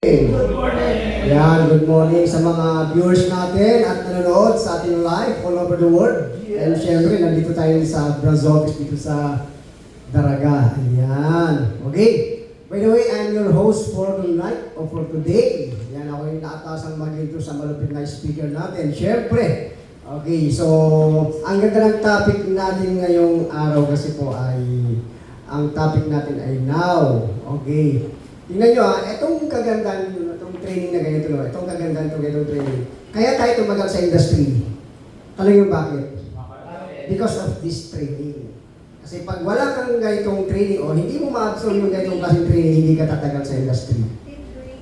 Good morning. Yan, good morning sa mga viewers natin at nanonood sa ating live all over the world. And syempre, nandito tayo sa branch office dito sa Daraga. Ayan. Okay. By the way, I'm your host for tonight or for today. Yan, ako yung naatasang maging sa malupit na speaker natin. Syempre. Okay, so ang ganda ng topic natin ngayong araw kasi po ay ang topic natin ay now. Okay. Tingnan nyo itong kagandahan, itong training na ganito, itong kagandahan, itong training. Kaya tayo tumagal sa industry. Alam nyo bakit? Because of this training. Kasi pag wala kang ganitong training o hindi mo ma-absorb yung ganitong klaseng training, hindi ka tatagal sa industry.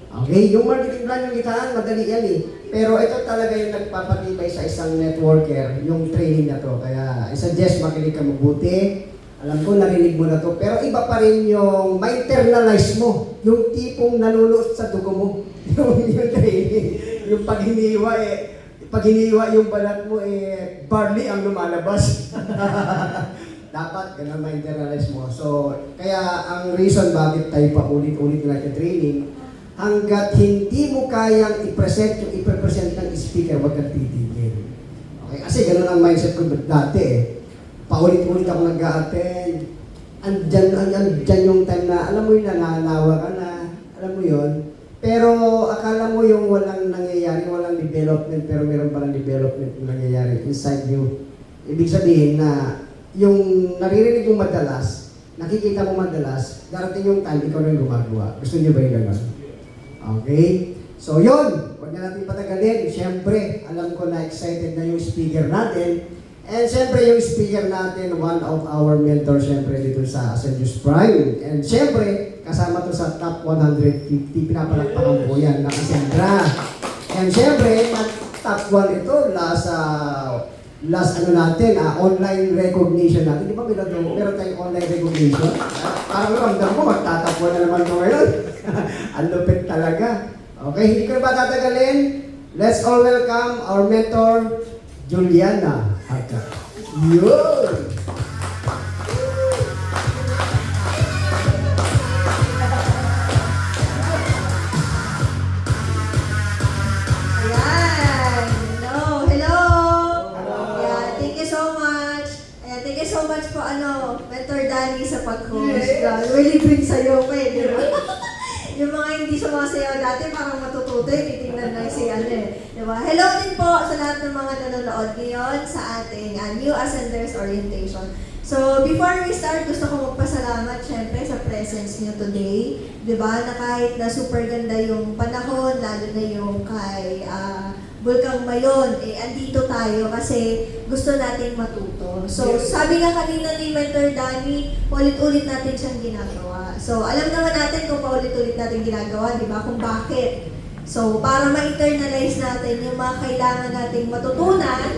Okay, yung marketing plan yung kitaan, madali yan eh. Pero ito talaga yung nagpapatibay sa isang networker, yung training na to. Kaya I suggest makinig ka mabuti. Alam ko, narinig mo na to. Pero iba pa rin yung ma-internalize mo. Yung tipong nalulot sa dugo mo. yung training. Yung pag hiniwa yung balat mo, barley ang lumalabas. Dapat ganun ma-internalize mo. So, kaya ang reason bakit tayo pa ulit-ulit natin training, hanggat hindi mo kayang i-present yung i-present ng speaker, wag kang titigil. Okay? Kasi ganun ang mindset ko dati eh. Paulit-ulit ako nag-a-attend. Andyan yung time na, alam mo yun, nananawa ka na, alam mo yun. Pero akala mo yung walang nangyayari, walang development, pero meron palang development yung nangyayari inside you. Ibig sabihin na, yung naririnig mo madalas, nakikita mo madalas, darating yung time, ikaw na yung gumagawa. Gusto niyo ba yung gano'n? Okay? So yun, huwag na natin patagalin. Siyempre, alam ko na excited na yung speaker natin. And siyempre, yung speaker natin, one of our mentors, siyempre, dito sa Ascendius Prime. And siyempre, kasama to sa top 150, pinapalakpakan po yan ng Ascendra. And siyempre, top 1 ito, last ano natin, online recognition natin. Di ba meron tayong online recognition? Parang ramdam ko, magtatap 1 na naman ito ngayon. Ang lupit talaga. Okay, hindi ko na ba tatagalin? Let's all welcome our mentor, Juliana Haka. Yun! Ayan! Hello! Yeah, thank you so much. Ayan, thank you so much po, Mentor Danny sa pag-host. Really bring sayo pa di ba? Yung mga hindi sumasayaw dati, parang matututo titingnan lang si di ba? Hello din po sa lahat ng mga nanonood ngayon sa ating New Ascenders Orientation. So, before we start, gusto ko magpasalamat syempre sa presence niyo today. Di ba? Na kahit na super ganda yung panahon, lalo na yung kay Bulkang Mayon, andito tayo kasi gusto nating matuto. So, sabi nga kanina ni Mentor Danny, ulit-ulit natin siyang ginagawa. So, alam naman natin kung paulit-ulit natin ginagawa, di ba? Kung bakit. So, para ma-internalize natin yung mga kailangan nating matutunan,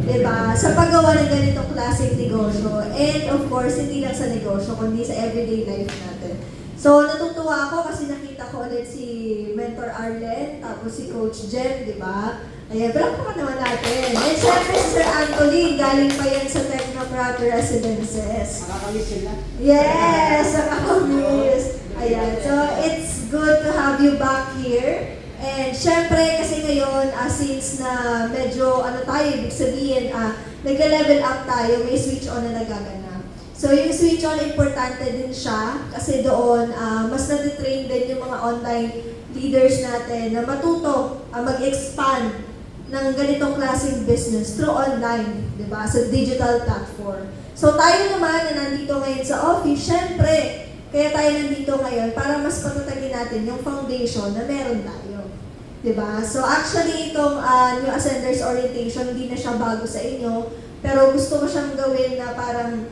di ba? Sa paggawa ng ganitong klaseng negosyo. And of course, hindi lang sa negosyo, kundi sa everyday life natin. So, natutuwa ako kasi nakita ko ulit si Mentor Arlen, tapos si Coach Jem, di ba? Ayan, palakpakan naman natin. And syempre si Sir Anthony, galing pa yan sa Technocrat Residences. Nakakamiss sila. Yes, nakakamiss. Ayan, so it's good to have you back here. And syempre, kasi ngayon, since na medyo, tayo, ibig sabihin, nag-level up tayo, may switch on na nagaganap. So yung switch on, importante din siya, kasi doon, mas natitrain din yung mga online leaders natin na matuto, mag-expand ng ganitong klaseng business through online, di ba? Sa digital platform. So tayo naman na nandito ngayon sa office, syempre, kaya tayo nandito ngayon para mas patatagin natin yung foundation na meron tayo. Diba? So actually, itong New Ascenders Orientation, hindi na siya bago sa inyo, pero gusto ko siyang gawin na parang,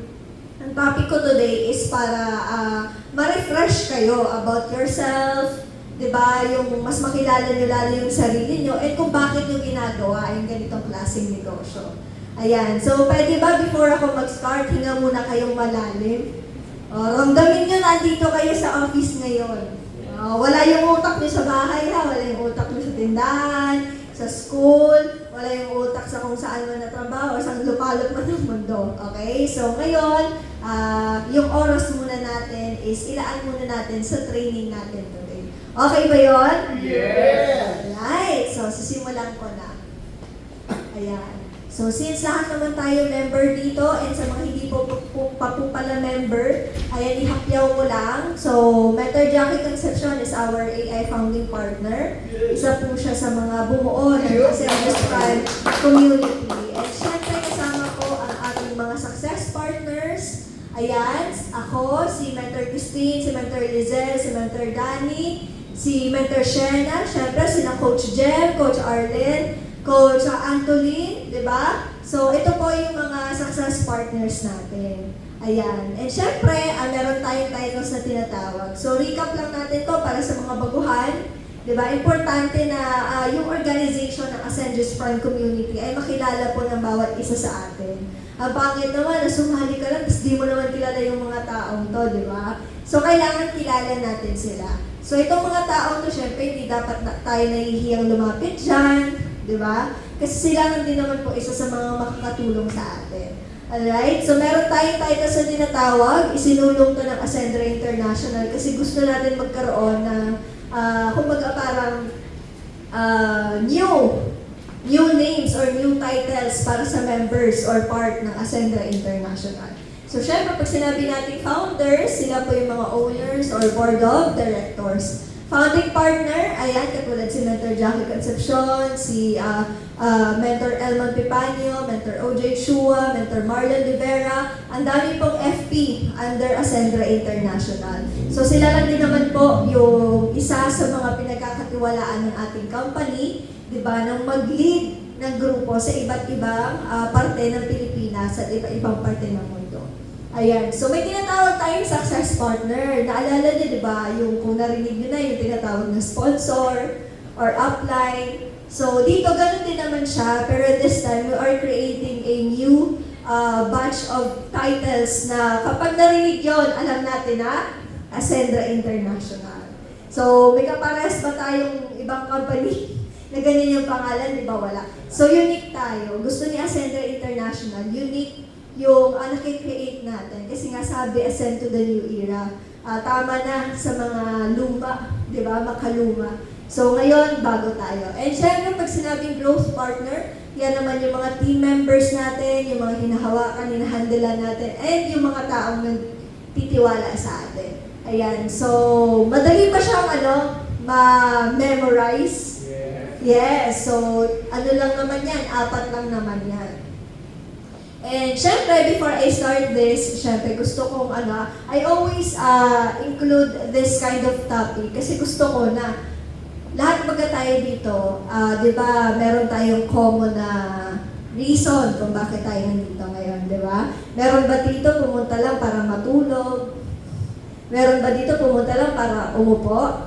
ang topic ko today is para ma-refresh kayo about yourself, diba? Yung mas makilala nyo lalo yung sarili nyo, and kung bakit nyo ginagawa yung ganitong klaseng negosyo. Ayan. So, pwede ba before ako mag-start, hinga muna kayong malalim? Ramdamin nyo na andito kayo sa office ngayon. Wala yung utak nyo sa bahay ha, wala yung utak nyo sa tindahan, sa school, wala yung utak sa kung saan man na trabaho, o sa lupalot man ng mundo. Okay? So ngayon, yung oras muna natin is ilaan muna natin sa training natin today. Okay ba yun? Ayan. So, since lahat naman tayo member dito, and sa mga hindi pa po pala member, ayan, ihapyaw ko lang. So, Mentor Jackie Concepcion is our AI founding partner. Isa po siya sa mga bumuo ng Ascendus Prime community. And syempre, kasama ko ang ating mga success partners. Ayan, ako, si Mentor Christine, si Mentor Lizelle, si Mentor Danny, si Mentor Shena, syempre, sina Coach Jem, Coach Arlen, Coach Antolin, di ba? So, ito po yung mga success partners natin. Ayan. And syempre, meron tayong titles na tinatawag. So, recap lang natin to para sa mga baguhan. Di ba? Importante na yung organization ng Ascendus Prime Community ay makilala po ng bawat isa sa atin. Ang pangit naman, na sumali ka lang, tapos di mo naman kilala yung mga taong to, di ba? So, kailangan kilala natin sila. So, itong mga taong to, syempre, hindi dapat tayo nahihiyang lumapit dyan. Di ba? Kasi sila lang din naman po isa sa mga makakatulong sa atin. Alright? So, meron tayong title sa tinatawag. Isinulong to ng Ascendra International kasi gusto natin magkaroon ng, kumbaga parang new names or new titles para sa members or part ng Ascendra International. So, syempre, pag sinabi natin founders, sila po yung mga owners or board of directors. Founding partner, ayan, katulad si Mentor Jackie Concepcion, si Mentor Elman Pipanio, Mentor OJ Chua, Mentor Marlon Rivera, ang dami pong FP under Ascendra International. So sila lang din naman po yung isa sa mga pinagkakatiwalaan ng ating company, di ba, nang mag-lead ng grupo sa iba't ibang parte ng Pilipinas at iba't ibang parte ng mundo. Ayan. So, may tinatawag tayong success partner. Naalala niyo, di ba? Yung kung narinig niyo na, yung tinatawag na sponsor or upline. So, dito, ganun din naman siya. Pero this time, we are creating a new batch of titles na kapag narinig yon, alam natin na Ascendra International. So, may kapares ba tayong ibang company na ganyan yung pangalan? Di ba? Wala. So, unique tayo. Gusto ni Ascendra International, unique yung nakikreate natin. Kasi nga sabi, ascend to the new era. Tama na sa mga luma, di ba? Makaluma. So ngayon, bago tayo. And syempre, pag sinabing growth partner, yan naman yung mga team members natin, yung mga hinahawakan, hinahandla natin, and yung mga taong nagtitiwala sa atin. Ayan. So, madali pa siyang ma-memorize? Yes. So, ano lang naman yan? 4 lang naman yan. And syempre, before I start this, syempre gusto kong I always include this kind of topic kasi gusto ko na lahat baga tayo dito, di ba, meron tayong common na reason kung bakit tayo nandito ngayon, di ba? Meron ba dito pumunta lang para matulog? Meron ba dito pumunta lang para umupo?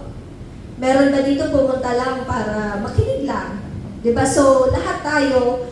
Meron ba dito pumunta lang para makinig lang? Di ba? So, lahat tayo,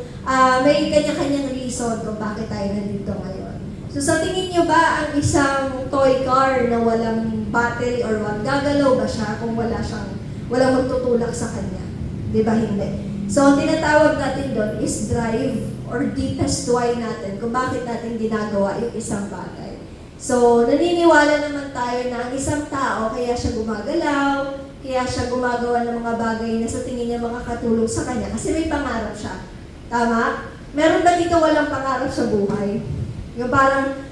may kanya-kanyang reason kung bakit tayo nandito ngayon. So sa tingin nyo ba ang isang toy car na walang battery or gagalaw ba siya kung walang magtutulak sa kanya? Di ba hindi? So ang tinatawag natin doon is drive or deepest why natin kung bakit natin ginagawa yung isang bagay. So naniniwala naman tayo na ang isang tao kaya siya gumagalaw, kaya siya gumagawa ng mga bagay na sa tingin niya makakatulong sa kanya kasi may pangarap siya. Tama? Meron ba dito walang pangarap sa buhay? Yung parang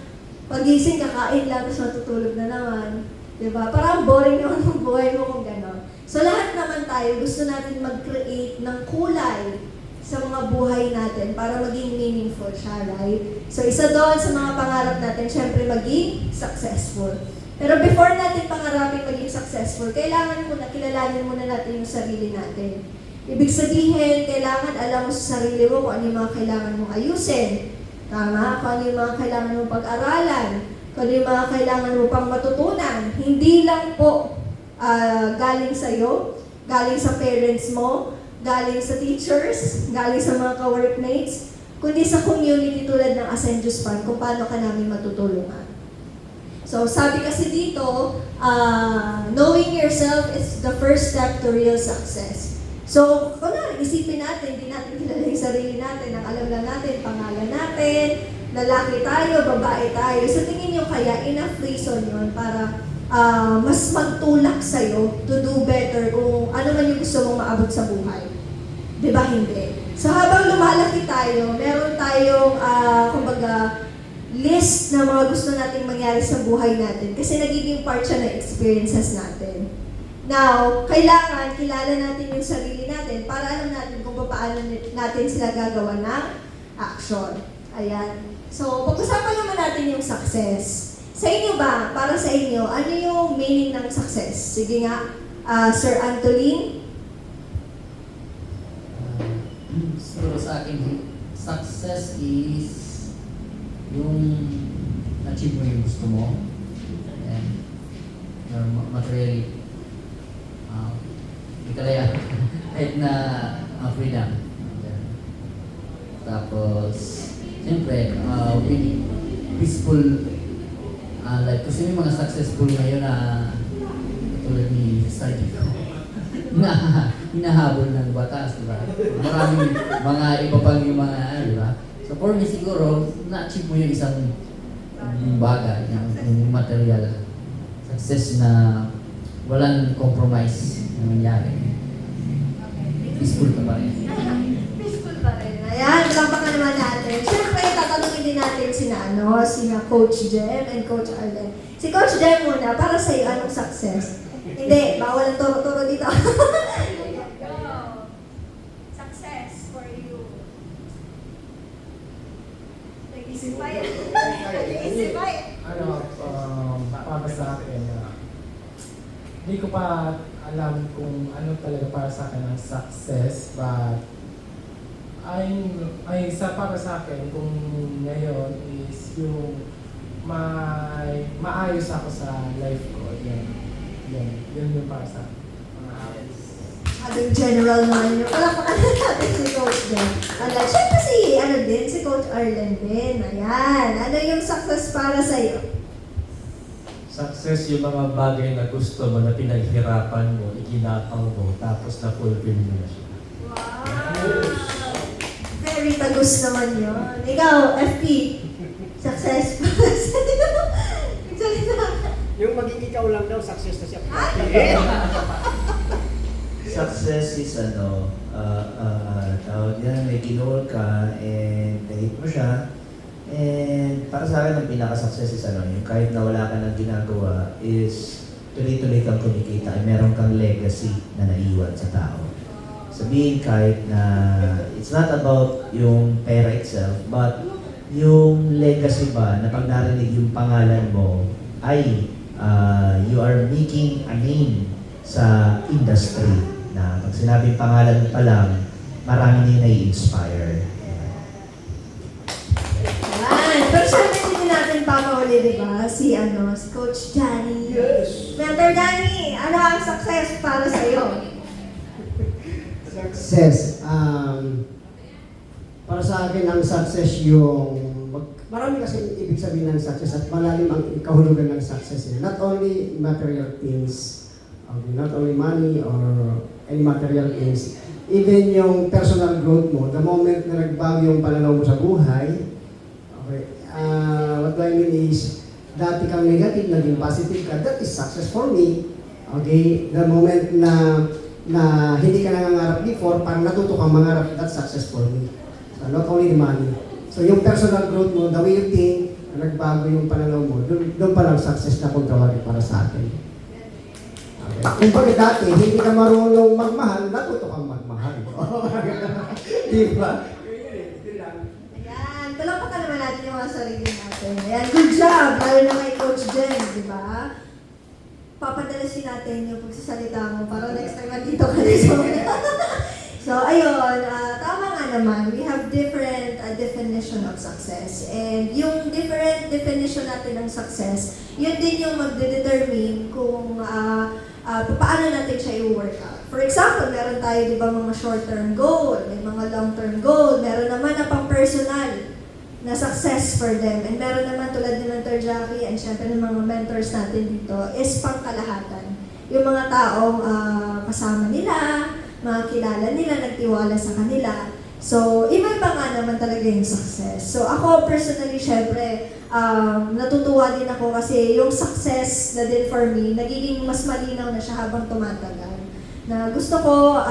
pagising, kakain lang, tapos matutulog na naman. Diba? Parang boring naman ang buhay mo kung gano'n. So lahat naman tayo, gusto natin mag-create ng kulay sa mga buhay natin para maging meaningful siya, right? So isa doon sa mga pangarap natin, syempre maging successful. Pero before natin pangarapin maging successful, kailangan kilalanin muna natin yung sarili natin. Ibig sabihin, kailangan alam mo sa sarili mo kung ano yung mga kailangan mong ayusin. Tama? Kung ano yung mga kailangan mong pag-aralan. Kung ano yung mga kailangan mo pang matutunan. Hindi lang po galing sa'yo, galing sa parents mo, galing sa teachers, galing sa mga ka-workmates, kundi sa community tulad ng Ascendus Fund kung paano ka namin matutulungan. So, sabi kasi dito, knowing yourself is the first step to real success. So, kunwari, isipin natin, hindi natin kilala yung sarili natin, ang alam lang natin, pangalan natin, lalaki tayo, babae tayo. So, tingin nyo kaya, enough reason yun para mas magtulak sa'yo to do better kung ano man yung gusto mong maabot sa buhay. Di ba hindi? So habang lumalaki tayo, meron tayong, kumbaga, list na mga gusto nating mangyari sa buhay natin kasi nagiging part siya ng experiences natin. Now, kailangan kilala natin yung sarili natin para alam natin kung paano natin sila gagawa ng action. Ayan. So, pag-usapan naman natin yung success. Sa inyo ba, para sa inyo, ano yung meaning ng success? Sige nga, Sir Antolin. Siguro sa akin, success is yung achieve mo yung gusto mo. And your materially ikalaya kahit na freedom. Tapos siyempre winning peaceful life kasi may mga successful ngayon na tulad ni study ko na hinahabol ng batas, diba? Maraming mga iba pang yung mga diba? So for me siguro na-achieve mo yung isang bagay, yung material success na walang compromise na nangyari. Peaceful ka pa rin. Peaceful pa rin. Ayan, lampakan naman natin. Siyempre, tatanungin din natin sina Coach Jem and Coach Arlen. Si Coach Jem muna, para sa'yo, anong success? Hindi, bawal ang turo-turo dito. Success for you. Nag-isip pa yan. Nag-isip pa yan. Para sa akin, hindi ko pa alam kung ano talaga para sa akin ang success, but para sa akin, kung ngayon is yung maayos ako sa life ko, yun yung para sa akin. Adong general naman yun. Palakpakan natin si Coach Jem. Siyempre si Coach Arlen din. Ayan. Ano yung success para sa'yo? Success yung mga bagay na gusto mo, na pinaghirapan mo, iginapang mo, tapos na-fulfill mo na siya. Wow! Very tagus naman yun. Ikaw, FP, success para sa'yo. Nagsalita ka. Yung maging ikaw lang daw, success na siya. Success is tawag yan, may ginoal ka and na-hit mo siya. And para sa akin, ang pinaka-success is yung kahit na wala ka ng ginagawa is tuloy-tuloy kang kumikita ay meron kang legacy na naiwan sa tao. Sabihin kahit na it's not about yung pera itself, but yung legacy ba na pag narinig yung pangalan mo ay you are making a name sa industry na pag sinabing pangalan mo pa lang, marami na nai-inspire. Ayan. Pero syempre hindi natin papahuli, di ba? Si Coach Danny. Yes. Mentor Danny, ano ang success para sa'yo? Success. Para sa akin, ang success marami kasi ibig sabihin ng success at malalim ang kahulugan ng success. Not only material things, not only money or any material things, even yung personal growth mo, the moment na nagbago yung pananaw mo sa buhay, okay, what I mean is, dati kang negative, naging positive ka, that is success for me. Okay, the moment na hindi ka nangangarap before, parang natuto kang mangarap, that's success for me. So, not only the money. So yung personal growth mo, the way you think, na nagbago yung pananaw mo, doon pa lang success na kung tawagin para sa akin. Okay. Kung pag dati, hindi ka marunong magmahal, natuto kang magmahal. Di ba? Ayan, talapakan naman natin yung mga sarili natin. Ayan, good job! Lalo na kay Coach Jen, di ba? Papadalasin natin yung pagsasalita mo para next time nandito ka na. So, ayun, tama nga naman, we have different definition of success. And yung different definition natin ng success, yun din yung magde-determine kung paano natin siya i-work out. For example, meron tayo, di ba, mga short-term goal, may mga long-term goal, meron naman na pang-personal na success for them. And meron naman tulad ni Mentor Jackie and syempre ng mga mentors natin dito is pangkalahatan. Yung mga taong kasama nila, mga kilala nila, nagtiwala sa kanila. So, iba-iba nga naman talaga yung success. So, ako personally, syempre, natutuwa din ako kasi yung success na din for me, nagiging mas malinaw na siya habang tumatagal. Na gusto ko,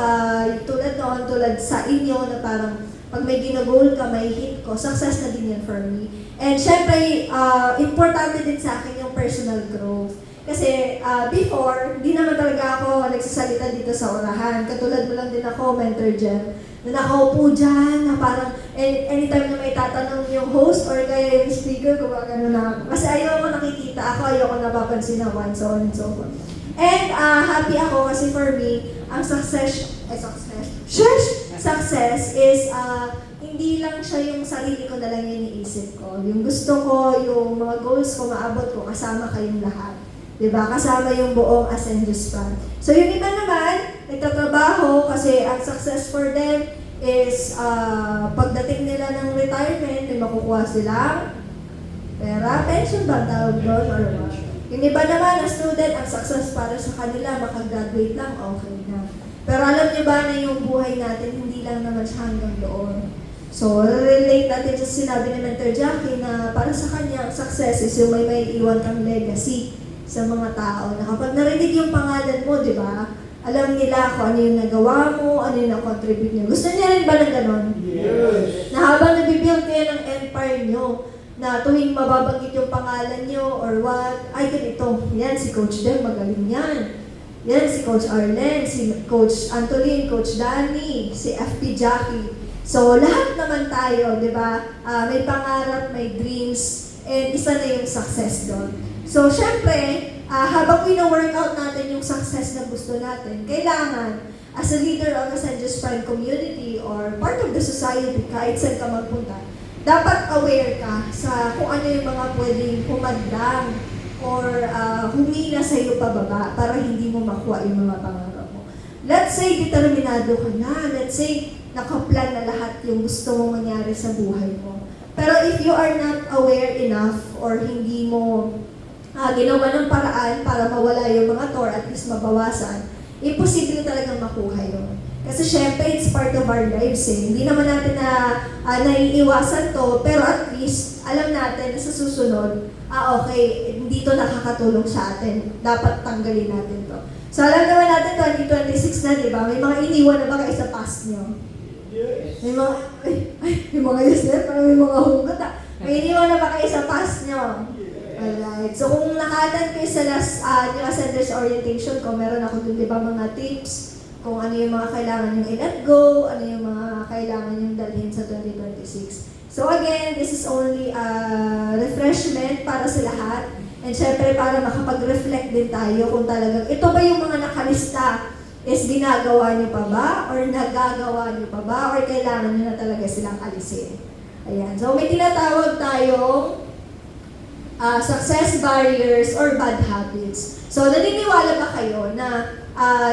tulad noon, tulad sa inyo, na parang pag may ginagol ka, may hit ko, success na din yan for me. And syempre, importante din sa akin yung personal growth. Kasi before, hindi naman talaga ako nagsasalita dito sa orahan. Katulad mo lang din ako, Mentor Jem, na nakaupo dyan, na parang anytime na may tatanong yung host or kaya yung speaker, gumagano na ako. Kasi ayoko nakikita ako, ayoko napapansin na one, so on and so forth. And happy ako kasi for me, ang success is hindi lang siya yung sarili ko na lang yung iniisip ko. Yung gusto ko, yung mga goals ko, maabot ko, kasama kayong lahat. Diba? Kasama yung buong Ascendius Fund. So yung iba naman, nagtatrabaho kasi ang success for them is pagdating nila ng retirement, may makukuha silang pera, pension ba tawag doon or what? Yung iba naman na student, ang success para sa kanila, makagraduate lang, okay na. Pero alam niyo ba na yung buhay natin, hindi lang naman siya hanggang doon. So, relate natin sa sinabi ni Mentor Jackie na para sa kanya, ang success is yung may iwan kang legacy sa mga tao. Na kapag narinig yung pangalan mo, di ba? Alam nila kung ano yung nagawa mo, ano yung na-contribute nyo. Gusto niya rin ba ng ganon? Yes! Na habang nabibuild kayo ng empire nyo, na tuwing mababanggit yung pangalan nyo or what, ay ganito, yan si Coach Dem, magaling yan. Yan si Coach Arlen, si Coach Antolin, Coach Danny, si FP Jackie. So lahat naman tayo, di ba? May pangarap, may dreams, and isa na yung success doon. So syempre, habang wino-workout natin yung success na gusto natin, kailangan, as a leader of the Ascendius Prime community or part of the society, kahit saan ka magpunta, dapat aware ka sa kung ano yung mga pwedeng pumadlang or humina sa iyo pababa para hindi mo makuha yung mga pangarap mo. Let's say determinado ka na, let's say nakaplan na lahat yung gusto mong mangyari sa buhay mo. Pero if you are not aware enough or hindi mo ginawa ng paraan para mawala yung mga to or at least mabawasan, imposible talagang makuha yun. Kasi syempre, it's part of our lives eh. Hindi naman natin na naiiwasan to, pero at least alam natin na sa susunod, okay, hindi to nakakatulong sa atin. Dapat tanggalin natin to. So alam naman natin, 2026 na, di ba? May mga iniwan na ba kayo sa past nyo? Yes! May mga, may mga useless, parang may mga hugot May iniwan na ba kayo sa past nyo? Alright. So kung naka-attend kayo sa last New Ascenders Orientation ko, meron ako dun, di ba, mga tips kung ano yung mga kailangan yung i-let go, ano yung mga kailangan yung dalhin sa 2026. So again, this is only refreshment para sa lahat. And syempre para makapag-reflect din tayo kung talagang ito ba yung mga nakalista is ginagawa niyo pa ba? Or nagagawa niyo pa ba? Or kailangan niyo na talaga silang alisin? Ayan. So may tinatawag tayong success barriers or bad habits. So, naniniwala ba kayo na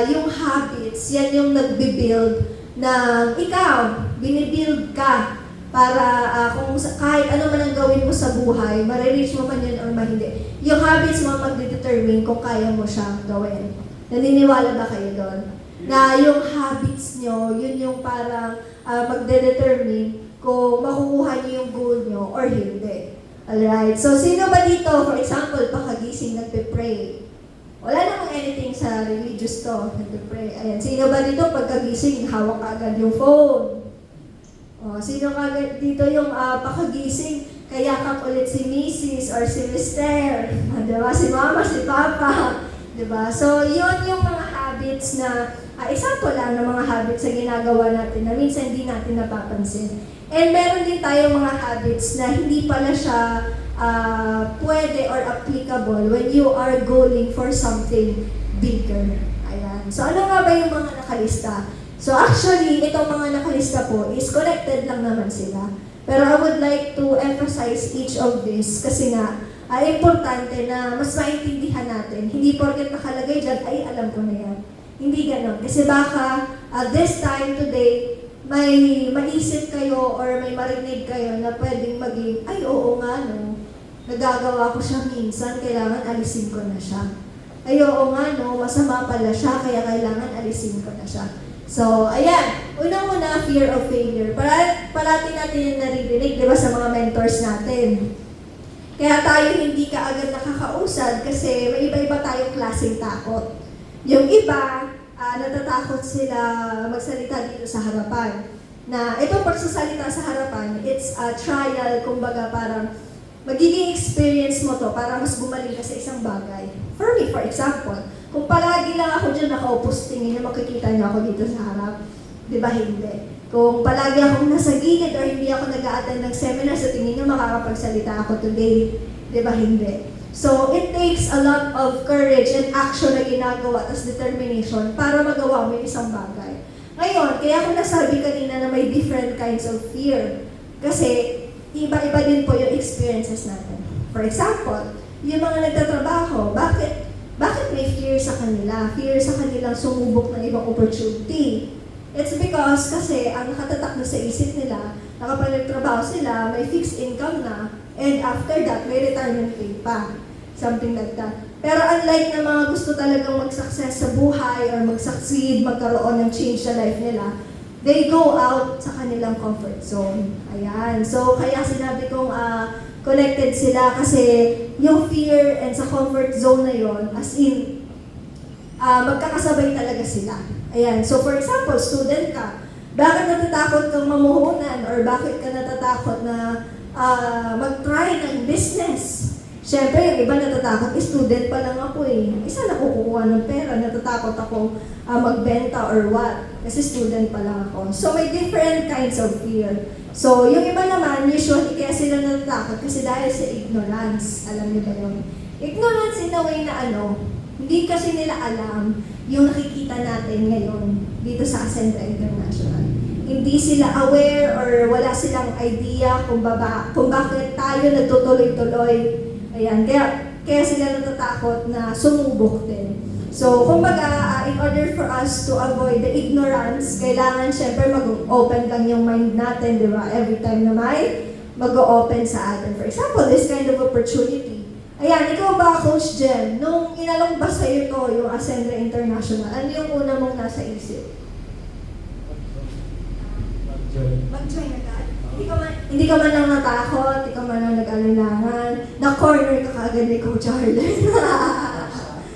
yung habits, yan yung nagbibuild na ikaw, binibuild ka para kung kahit ano man ang gawin mo sa buhay, marireach mo man yun or hindi. Yung habits mo magdedetermine kung kaya mo siyang gawin. Naniniwala ba kayo doon? Na yung habits nyo, yun yung parang magdedetermine kung makukuha nyo yung goal nyo or hindi. Alright, so sino ba dito, for example, pakagising, nagpe-pray? Wala namang anything sa religious to, nagpe-pray. Ayan, sino ba dito pagkagising, hawak ka agad yung phone? O, sino ka dito yung pakagising, kayakap ulit si Mrs. or si Mr. Diba? Si Mama, si Papa. Diba? So, yun yung mga habits na, example lang ng mga habits na ginagawa natin na minsan hindi natin napapansin. And meron din tayong mga habits na hindi pala siya pwede or applicable when you are going for something bigger. Ayan. So ano nga ba yung mga nakalista? So actually, itong mga nakalista po is connected lang naman sila. Pero I would like to emphasize each of this kasi nga, importante na mas maintindihan natin. Hindi porket nakalagay dyan, ay alam ko na yan. Hindi ganon. Kasi baka this time today, may maisip kayo or may marinig kayo na pwedeng maging, ay oo nga no, nagagawa ko siya minsan, kailangan alisin ko na siya. Ay oo nga no, masama pala siya, kaya kailangan alisin ko na siya. So, ayan, unang-una, fear of failure. Parati natin yung naririnig, di ba, sa mga mentors natin. Kaya tayo hindi ka agad nakakausad kasi may iba-iba tayong klaseng takot. Yung iba, natatakot sila magsalita dito sa harapan. Na itong pagsasalita sa harapan, it's a trial, kumbaga parang magiging experience mo to para mas gumaling ka sa isang bagay. For me, for example, kung palagi lang ako dyan nakaupo sa tingin niyo, makikita niyo ako dito sa harap. Di ba hindi? Kung palagi akong nasa gilid or hindi ako nag-a-attend ng seminar, sa tingin niyo makakapagsalita ako today. Di ba hindi? So, it takes a lot of courage and action na ginagawa, tas determination para magawa mo yung isang bagay. Ngayon, kaya ako nasabi kanina na may different kinds of fear. Kasi, iba-iba din po yung experiences natin. For example, yung mga nagtatrabaho, bakit may fear sa kanila? Fear sa kanilang sumubok ng ibang opportunity. It's because kasi ang nakatatak na sa isip nila, na kapag nagtrabaho sila, may fixed income na, and after that, may retirement pay pa. Something like that. Pero unlike na mga gusto talagang mag-success sa buhay or mag-succeed, magkaroon ng change sa life nila, they go out sa kanilang comfort zone. Ayan. So, kaya sinabi kong connected sila kasi yung fear and sa comfort zone na yon, as in, magkakasabay talaga sila. Ayan. So, for example, student ka. Bakit natatakot kang mamuhunan or bakit ka natatakot na mag-try ng business? Siyempre, yung iba natatakot, student pa lang ako eh. Isa na kukuha ng pera, natatakot ako magbenta or what. Kasi student pa lang ako. So, may different kinds of fear. So, yung iba naman, usually kaya sila natatakot kasi dahil sa ignorance. Alam niyo ba yun? Ignorance in a way na hindi kasi nila alam yung nakikita natin ngayon dito sa Ascenta International. Hindi sila aware or wala silang idea kung bakit tayo nagtutuloy-tuloy. Ayan, kaya sila natatakot na sumubok din. So, kumbaga, in order for us to avoid the ignorance, kailangan syempre mag-open lang yung mind natin, di ba? Every time na may mag-open sa atin. For example, this kind of opportunity. Ayan, ikaw ba, Coach Jem, nung inalong ba sa'yo to, yung Ascendra International, ano yung una mong nasa isip? Mag-join agad? Hindi ka man lang natakot, hindi ka man lang nag-alinlangan, na-corner ka kagad ni Coach Arlen.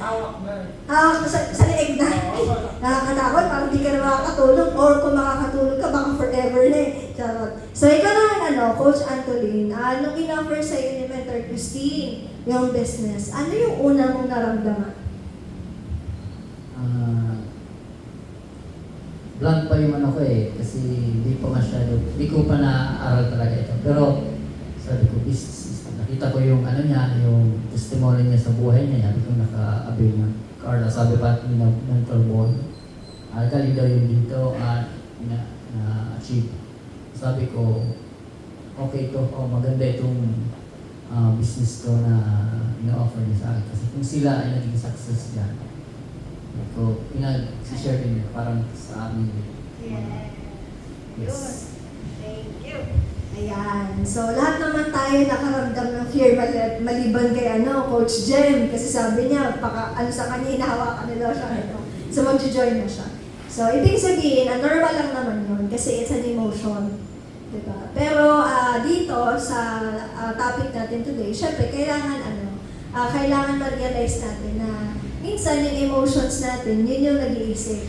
Hawak na. Sa leeg na. Nakakatakot, parang hindi ka na makakatulog, or kung makakatulog ka, baka forever na eh. Charot. So, ikaw naman, Coach Antolin, nung in-offer sa'yo ni Mentor Christine, yung business, ano yung una mong naramdaman? Blank pa yung ano ko eh, kasi hindi ko pa na-aral talaga ito. Pero sabi ko, nakita ko yung ano niya, yung testimony niya sa buhay niya, sabi ko naka-avail ng Carla, sabi pa ni mentor boy, galing daw yung dito na-achieve. Sabi ko, okay to, maganda itong business to na ina-offer niya sa akin. Kasi kung sila ay naging success dyan, so, pinag-share din parang sa amin. Yes. Thank you. Ayan. So, lahat naman tayo nakaramdam ng fear maliban kay Coach Jem. Kasi sabi niya, sa kanya, hinahawakan nila siya. So, mag-join na siya. So, ibig sabihin, normal lang naman yun kasi it's an emotion. Diba? Pero dito sa topic natin today, syempre, kailangan ma-realize natin na minsan yung emotions natin, yun yung nag-iisip.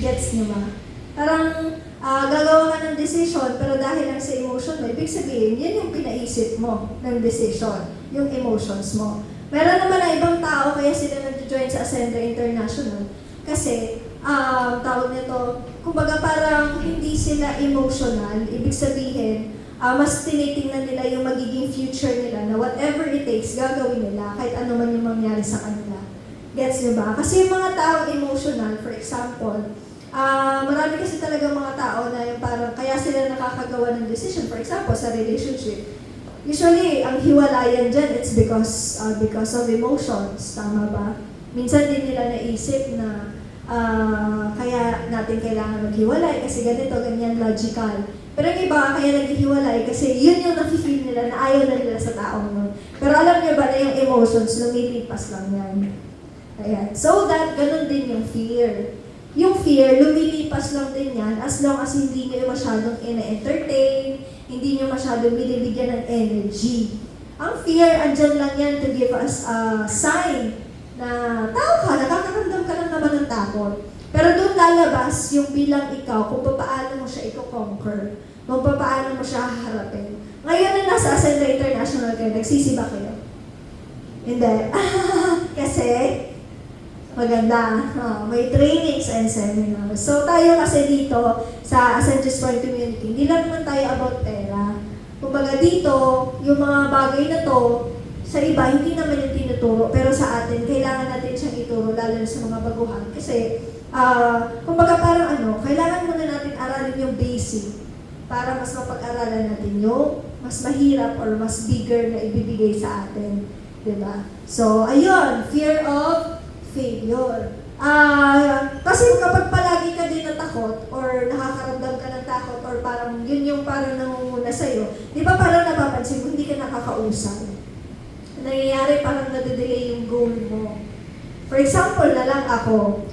Gets nyo ba? Parang gagawa ka ng decision, pero dahil lang sa emotion mo, ibig sabihin, yun yung pinaisip mo ng decision, yung emotions mo. Meron naman na ibang tao, kaya sila nag-join sa Ascendra International. Kasi, tawag nito, kumbaga parang hindi sila emotional, ibig sabihin, mas tinitingnan nila yung magiging future nila na whatever it takes, gagawin nila, kahit ano man yung mangyari sa kanila. Gets nyo ba? Kasi yung mga taong emotional, for example, marami kasi talaga mga tao na yung parang kaya sila nakakagawa ng decision. For example, sa relationship. Usually, ang hiwalayan dyan, it's because of emotions. Tama ba? Minsan din nila naisip na kaya natin kailangan maghiwalay kasi ganito, ganyan, logical. Pero yung iba, kaya naghihiwalay kasi yun yung nafe-feel nila na ayaw na nila sa taong nun. Pero alam niyo ba na yung emotions, lumilipas lang yan. Ayan. So that, ganun din yung fear. Yung fear, lumilipas lang din yan as long as hindi nyo masyadong ina-entertain, hindi nyo masyadong binibigyan ng energy. Ang fear, andyan lang yan to give us a sign na tao ka, nakakaramdam ka lang naman ng takot. Pero doon lalabas yung bilang ikaw kung paano mo siya i-conquer, kung paano mo siya haharapin. Ngayon na nasa Ascenda International kayo, nagsisiba kayo? Hindi. Kasi, maganda. May trainings and seminars. So, tayo kasi dito sa Ascension Point Community, hindi lang naman tayo about pera. Kumbaga dito, yung mga bagay na to, sa iba, hindi naman yung tinuturo. Pero sa atin, kailangan natin siyang ituro, lalo na sa mga baguhan. Kasi, kumbaga parang kailangan muna natin aralin yung basic para mas mapag-aralan natin yung mas mahirap or mas bigger na ibibigay sa atin. Diba? So, ayun, fear of failure. Kasi kapag palagi ka din natakot or nakakaramdam ka ng takot or parang yun yung parang nangunguna sa'yo, di ba parang napapansin mo, hindi ka nakakausap. Nangyayari parang nade-delay yung goal mo. For example, na lang ako,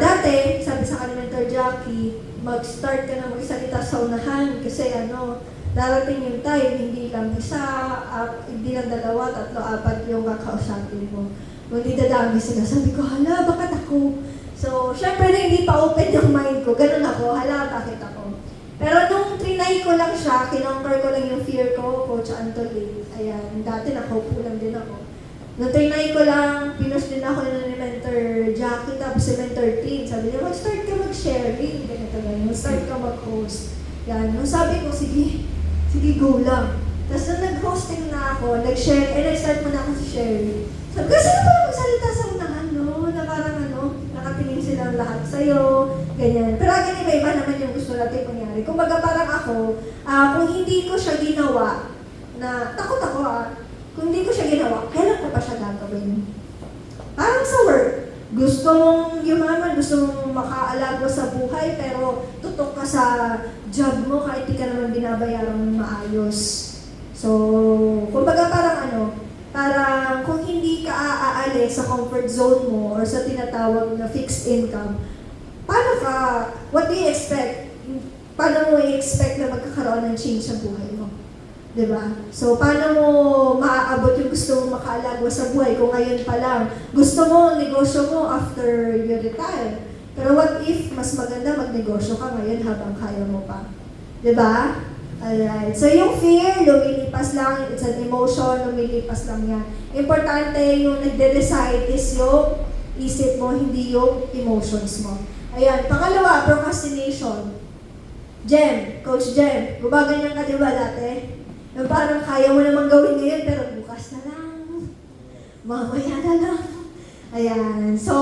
dati, sabi sa akin ni Mentor Jackie, mag-start ka na magsalita sa unahan kasi darating yung time, hindi lang isa, hindi lang dalawa, tatlo, apat yung kakausapin mo. Kung hindi dadami sila, sabi ko, hala, bakit ako? So, syempre na hindi pa open yung mind ko, ganun ako, hala, bakit ako? Pero nung trinay ko lang siya, kinonquer ko lang yung fear ko, Coach Antolin, ayan, dati nakaupo lang din ako. Nung trinay ko lang, pinush din ako ni Mentor Jackie, tapos si Mentor Tin, sabi niya, mag-start ka mag-sharing, ganito ganyan, mag-start ka mag-host. Yan, nung sabi ko, sige, go lang. Tapos nung nag-hosting na ako, nag-share, nag-start mo na ako sa sharing. Sabi ko, sino pala magsalita sa unahan, na parang nakatingin silang lahat sa'yo, ganyan. Pero again, iba naman yung gusto natin mangyari. Kung baga parang ako, kung hindi ko siya ginawa, takot ako kung hindi ko siya ginawa, kailan ko pa siya gagawin? Parang sa work, gusto mong yumaman, gusto mong makaalago sa buhay, pero tutok ka sa job mo kahit di ka naman binabayaran ng maayos. So, kumbaga parang parang kung hindi ka aalis sa comfort zone mo or sa tinatawag na fixed income, what do you expect? Paano mo i-expect na magkakaroon ng change sa buhay mo? Diba? So, paano mo maaabot yung gusto mong makaalago sa buhay kung ngayon pa lang gusto mo negosyo mo after you retire? Pero what if mas maganda magnegosyo ka ngayon habang kaya mo pa? Diba? Alright. So, yung fear, lumilipas lang. It's an emotion, lumilipas lang yan. Importante yung nagde-decide is yung isip mo, hindi yung emotions mo. Ayan. Pangalawa, procrastination. Coach Jem, gumaganyan ka diba dati? Yung parang kaya mo namang gawin ngayon, pero bukas na lang. Mamaya na lang. Ayan. So,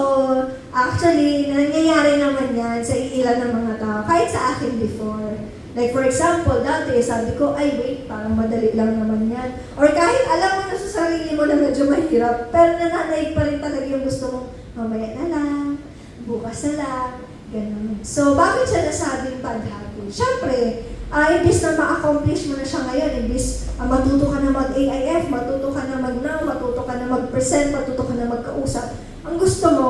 actually, nangyayari naman yan sa ilan ng mga tao. Kahit sa akin before. Like for example, dati sabi ko, ay wait, parang madali lang naman yan. Or kahit alam mo na sa sarili mo na medyo mahirap, pero nananaig pa rin talaga yung gusto mong mamaya na lang, bukas na lang, ganun. So, bakit siya nasabing bad habit? Siyempre, imbis na ma-accomplish mo na siya ngayon, imbis matuto ka na mag-AIF, matuto ka na mag-now, matuto ka na mag-present, matuto ka na magkausap, ang gusto mo,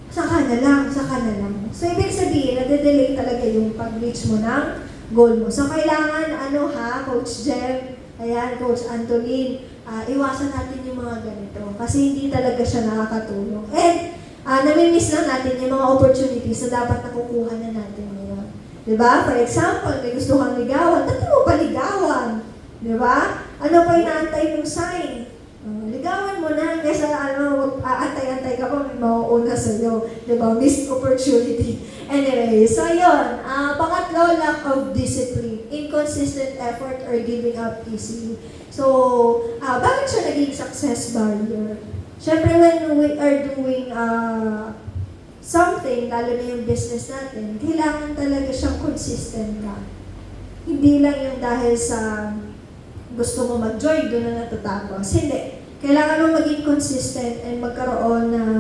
saka na lang. So, ibig sabihin, nade-delay talaga yung pag-reach mo ng goal mo. So, kailangan, Coach Jem, ayan, Coach Antolin, iwasan natin yung mga ganito kasi hindi talaga siya nakakatulong. And, namimiss lang natin yung mga opportunities na dapat nakukuha na natin ngayon. Diba? For example, may gusto kang ligawan, dati mo pa ligawan. Diba? Ano pa inaantay mong sign? Ligawan mo na, kaysa aantay-antay ka pa, may mauuna sa'yo. Diba? Missed opportunity. Anyway, so yun. Pangatlo, lack of discipline, inconsistent effort, or giving up easily. So, bakit siya naging success barrier? Siyempre, when we are doing something, lalo na yung business natin, kailangan talaga siyang consistent ka. Hindi lang yung dahil sa gusto mo mag-join, doon na natatapos. Hindi. Kailangan mo maging consistent and magkaroon ng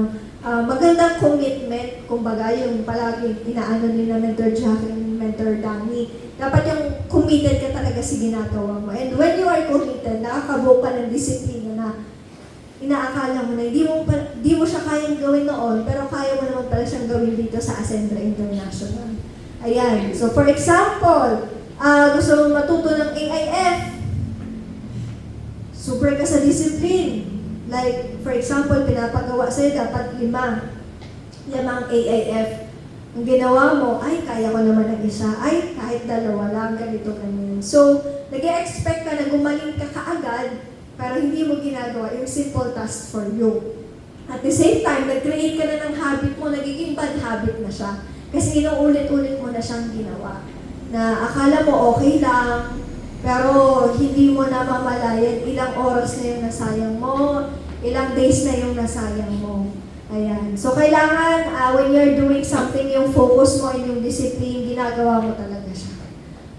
magandang commitment, kumbaga yung palagi inaano ni na Mentor Jackie and Mentor Danny. Dapat yung committed ka talaga sa ginagawa mo. And when you are committed, nakakabuo ka ng disiplina na inaakala mo na hindi mo siya kayang gawin noon, pero kaya mo naman pala siyang gawin dito sa Ascenda International. Ayan. So, for example, gusto mong matuto ng AIF, super ka sa discipline. Like, for example, pinapagawa sa'yo, dapat 5 ang AIF. Ang ginawa mo, ay, kaya ko naman ng isa, ay, kahit dalawa lang, ganito, ganyan. So, nag-expect ka na gumaling ka kaagad, pero hindi mo ginagawa yung simple task for you. At the same time, nag-create ka na ng habit mo, nagiging bad habit na siya. Kasi inuulit-ulit mo na siyang ginawa. Na akala mo okay lang, pero hindi mo na mamalayan ilang oras na yung nasayang mo, ilang days na yung nasayang mo. Ayan. So, kailangan, when you're doing something, yung focus mo and yung discipline, ginagawa mo talaga siya.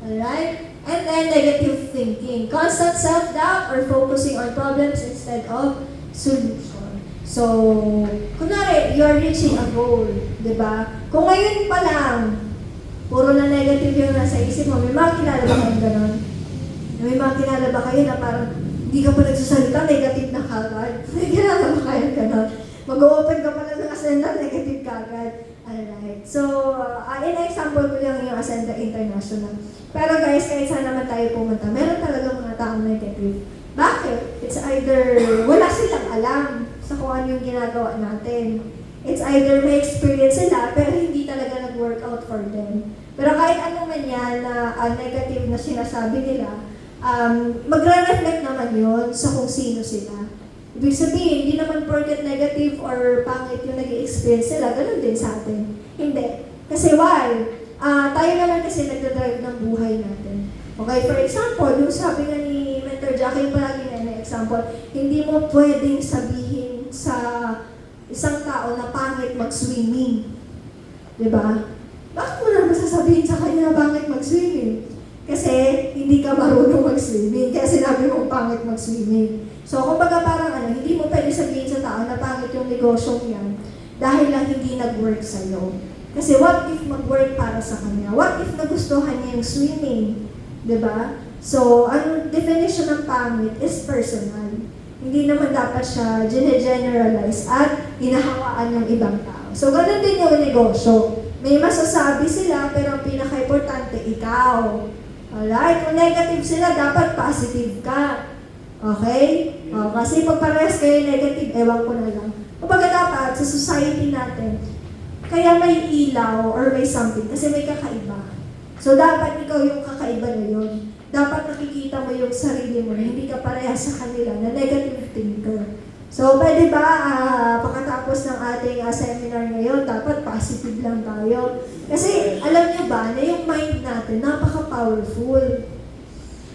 Alright? And then, negative thinking. Constant self-doubt or focusing on problems instead of solution. So, kunwari, you're reaching a goal, di ba? Kung ngayon pa lang, puro na negative yung nasa isip mo, may mga kilala ba kayong ganon? May mga kilala ba kayo na parang hindi ka pa nagsasalita, negative na kagad? May kilala ba kayong ganon? Mag-open ka pala ng Ascenda, negative kagad. Alright. So, in-example ko lang yung Ascenda International. Pero guys, kahit saan naman tayo pumunta, meron talaga mga taong negative. Bakit? It's either wala silang alam sa kung ano yung ginagawa natin. It's either may experience sila, pero hindi talaga nag-work out for them. Pero kahit ano man yan na negative na sinasabi nila, magre-reflect naman yun sa kung sino sila. Ibig sabihin, hindi naman porket negative or pangit yung nag-i-experience sila, ganun din sa atin. Hindi. Kasi why? Tayo naman kasi nagdadrive ng buhay natin. Okay, for example, yung sabi nga ni Mentor Jackie, yung palagi na example, hindi mo pwedeng sabihin sa isang tao na pangit mag-swimming. Diba? Bakit mo naman sasabihin sa kanya na pangit mag-swimming? Kasi hindi ka marunong mag-swimming, kaya sinabi mo pangit mag-swimming. So, kumbaga parang hindi mo pwede sabihin sa tao na pangit yung negosyong yan dahil lang hindi nag-work sa'yo. Kasi what if mag-work para sa kanya? What if nagustuhan niya yung swimming? Diba? So, ang definition ng pangit is personal. Hindi naman dapat siya gene-generalize at hinahawaan ng ibang tao. So, ganun din yung negosyo. May masasabi sila, pero ang pinaka-importante, ikaw. Alright? Kung negative sila, dapat positive ka. Okay? Kasi pag parehas kayo negative, ewan ko na lang. Kapag dapat, sa society natin, kaya may ilaw or may something, kasi may kakaiba. So, dapat ikaw yung kakaiba na yun. Dapat nakikita mo yung sarili mo na hindi ka parehas sa kanila na negative thinker. So, pwede ba, pagkatapos ng ating seminar ngayon, dapat positive lang tayo? Kasi, alam nyo ba, na yung mind natin, napaka-powerful.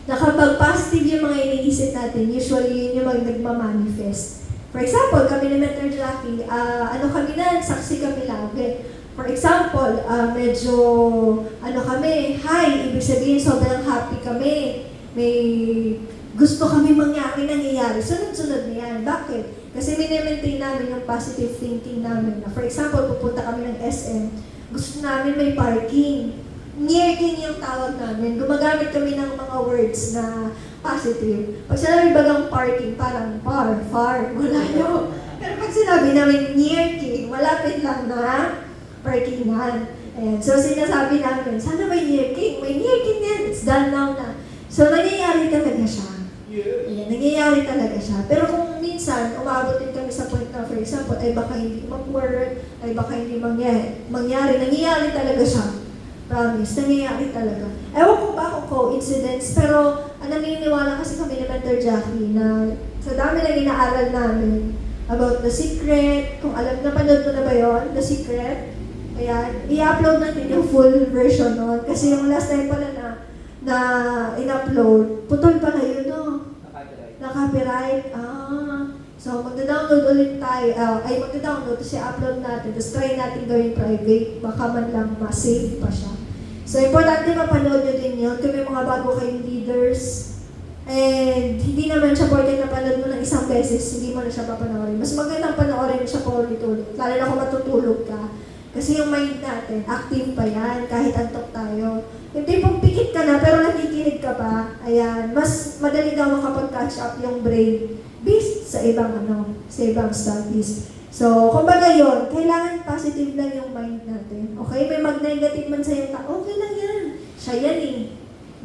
Na kapag positive yung mga iniisip natin, usually yun yung nagmamanifest. For example, kami ni Mentor Jackie, kami na, saksi kami lagi. For example, medyo, kami, high, ibig sabihin sobrang happy kami. May gusto kami nangyayari. Sunod-sunod na yan. Bakit? Kasi minemaintain namin yung positive thinking namin. For example, pupunta kami ng SM, gusto namin may parking. Near-king yung tawag namin. Gumagamit kami ng mga words na positive. Pag sinabi bagang parking, parang far, wala nyo. Pero pag sinabi namin near-king, malapit lang na parkingan. Ayan. So, sinasabi namin, sana may near-king. May near-king yan. It's done now na. So, nangyayari talaga siya. Ayan, nangyayari talaga siya. Pero kung minsan, umabot din kami sa point na, for example, ay baka hindi mag-work, ay baka hindi mangyari. Nangyayari talaga siya. Promise, nangyayari talaga. Ewan ko ba kung coincidence, pero naniniwala kasi kami ni Mentor Jackie na sa dami na inaaral namin about The Secret, kung napanood mo na ba yun, The Secret, ayan, i-upload natin yung full version nun. Kasi yung last time pala na in-upload, putol pa na yun, no? Na-copyright. So, magda-download ulit tayo, magda-download, tapos i-upload natin, tapos try natin gawin private, baka man lang ma-save pa siya. So, importante mapanood nyo din yun, kung may mga bago kayong leaders, and hindi naman siya porket napanood mo ng isang beses, hindi mo na siya papanoorin. Mas magandang panoorin siya po ulit-ulit, lalo na kung matutulog ka. Kasi yung mind natin, active pa yan, kahit antok tayo. Yung tipong pikit ka na, pero nakikinig ka pa, ayan, mas madali daw makapag-catch up yung brain based sa ibang studies. So, kumbaga yun, kailangan positive lang yung mind natin. Okay? May mag-negative man sa'yo, okay lang yan. Siya yan eh.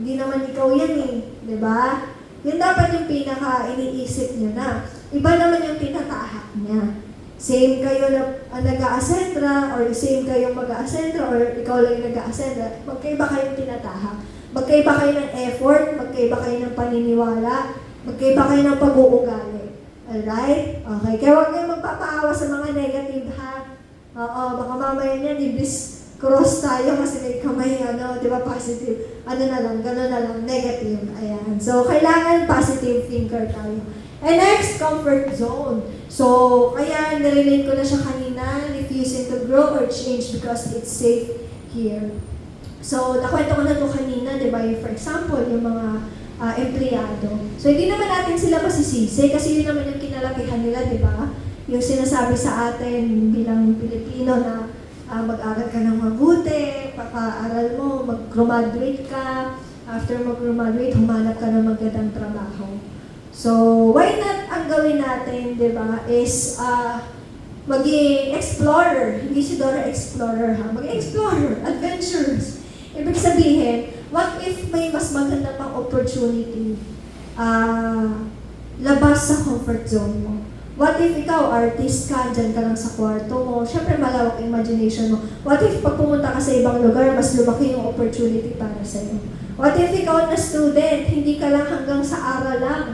Hindi naman ikaw yan eh. Diba? Yun dapat yung pinaka-iniisip nyo na. Iba naman yung tinatahak niya. Same kayo na nag-aasendra or same kayong mag-aasendra or ikaw lang yung nag-aasendra, magkaiba kayong tinatahak. Magkaiba kayo ng effort, magkaiba kayo ng paniniwala, magkaiba kayo ng pag-uugali. Alright? Okay. Kaya huwag kayong magpapaawa sa mga negative, ha? Oo, baka mamaya niyan, ibis cross tayo kasi may kamay, di ba, positive. Gano'n na lang, negative. Ayan. So, kailangan positive thinker tayo. And next, comfort zone. So, kaya nirelate ko na siya kanina, refusing to grow or change because it's safe here. So, nakwento ko na ito kanina, di ba, for example, yung mga empleyado. So, hindi naman natin sila masisisi kasi yun naman yung kinalakihan nila, di ba? Yung sinasabi sa atin bilang Pilipino na mag-aral ka ng mabuti, pag-aaral mo, mag-graduate ka, after mag-graduate, humanap ka ng magandang trabaho. So, why not ang gawin natin, di ba, is maging explorer. Hindi si Dora explorer, ha? Maging explorer, adventurous. Ibig sabihin, what if may mas maganda pang opportunity labas sa comfort zone mo? What if ikaw, artist ka, dyan ka lang sa kwarto mo, syempre malawak imagination mo. What if pag pumunta ka sa ibang lugar, mas lumaki yung opportunity para sa'yo? What if ikaw na student, hindi ka lang hanggang sa aral lang?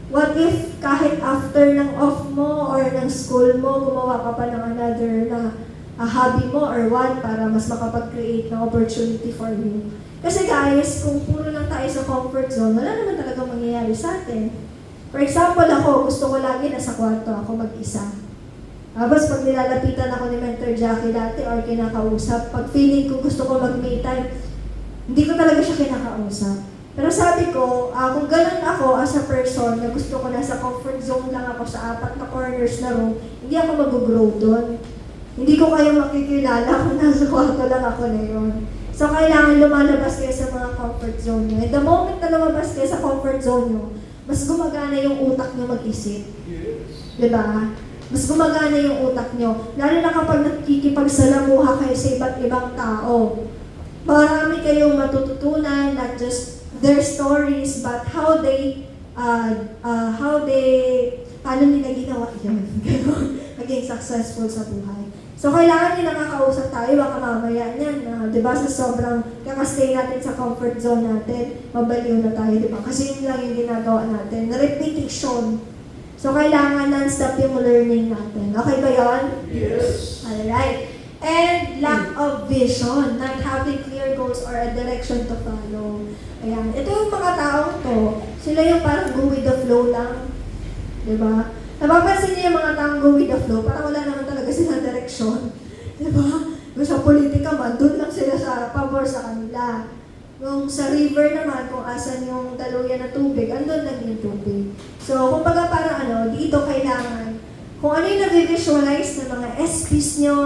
What if kahit after ng off mo or ng school mo, gumawa ka pa ng another na hobby mo or what para mas makapag-create ng opportunity for you? Kasi guys, kung puro lang tayo sa comfort zone, wala naman talaga mangyayari sa atin. For example, ako, gusto ko lagi nasa kwarto ako mag-isa. Tapos pag nilalapitan ako ni Mentor Jackie dati or kinakausap, pag feeling ko gusto ko mag-me time, hindi ko talaga siya kinakausap. Pero sabi ko, kung ganun ako as a person na gusto ko nasa comfort zone lang ako sa 4 na corners na room, hindi ako mag-grow doon. Hindi ko kayo makikilala kung nasa kwarto lang ako na yun. So, kailangan lumalabas kayo sa mga comfort zone nyo. And the moment na lumabas kayo sa comfort zone nyo, mas gumagana yung utak nyo mag-isip. Yes. Diba? Mas gumagana yung utak nyo. Lalo na kapag nakikipagsalamuha kayo sa iba't ibang tao. Marami kayong matututunan, not just their stories, but how they, paano nila ginawa yun. Maging successful sa buhay. So, kailangan din nakakausap tayo, baka mamaya niyan, di ba, sa sobrang kakastay natin sa comfort zone natin, mabaliw na tayo, di ba? Kasi yun lang yung ginagawa natin, repetition. So, kailangan non-stop yung learning natin. Okay ba yun? Yes. Alright. And lack of vision, not having clear goals or a direction to follow. Ayan. Ito yung mga taong to, sila yung parang go with the flow lang. Di ba? Napapansin niyo yung mga taong go with the flow, parang wala naman talaga silang direksyon. Diba? Kung sa politika man, doon lang sila sa pabor sa kanila. Kung sa river naman, kung asan yung daluyan na tubig, andun lang yung tubig. So, kumbaga parang dito kailangan, kung ano yung nag-visualize ng mga SPs nyo,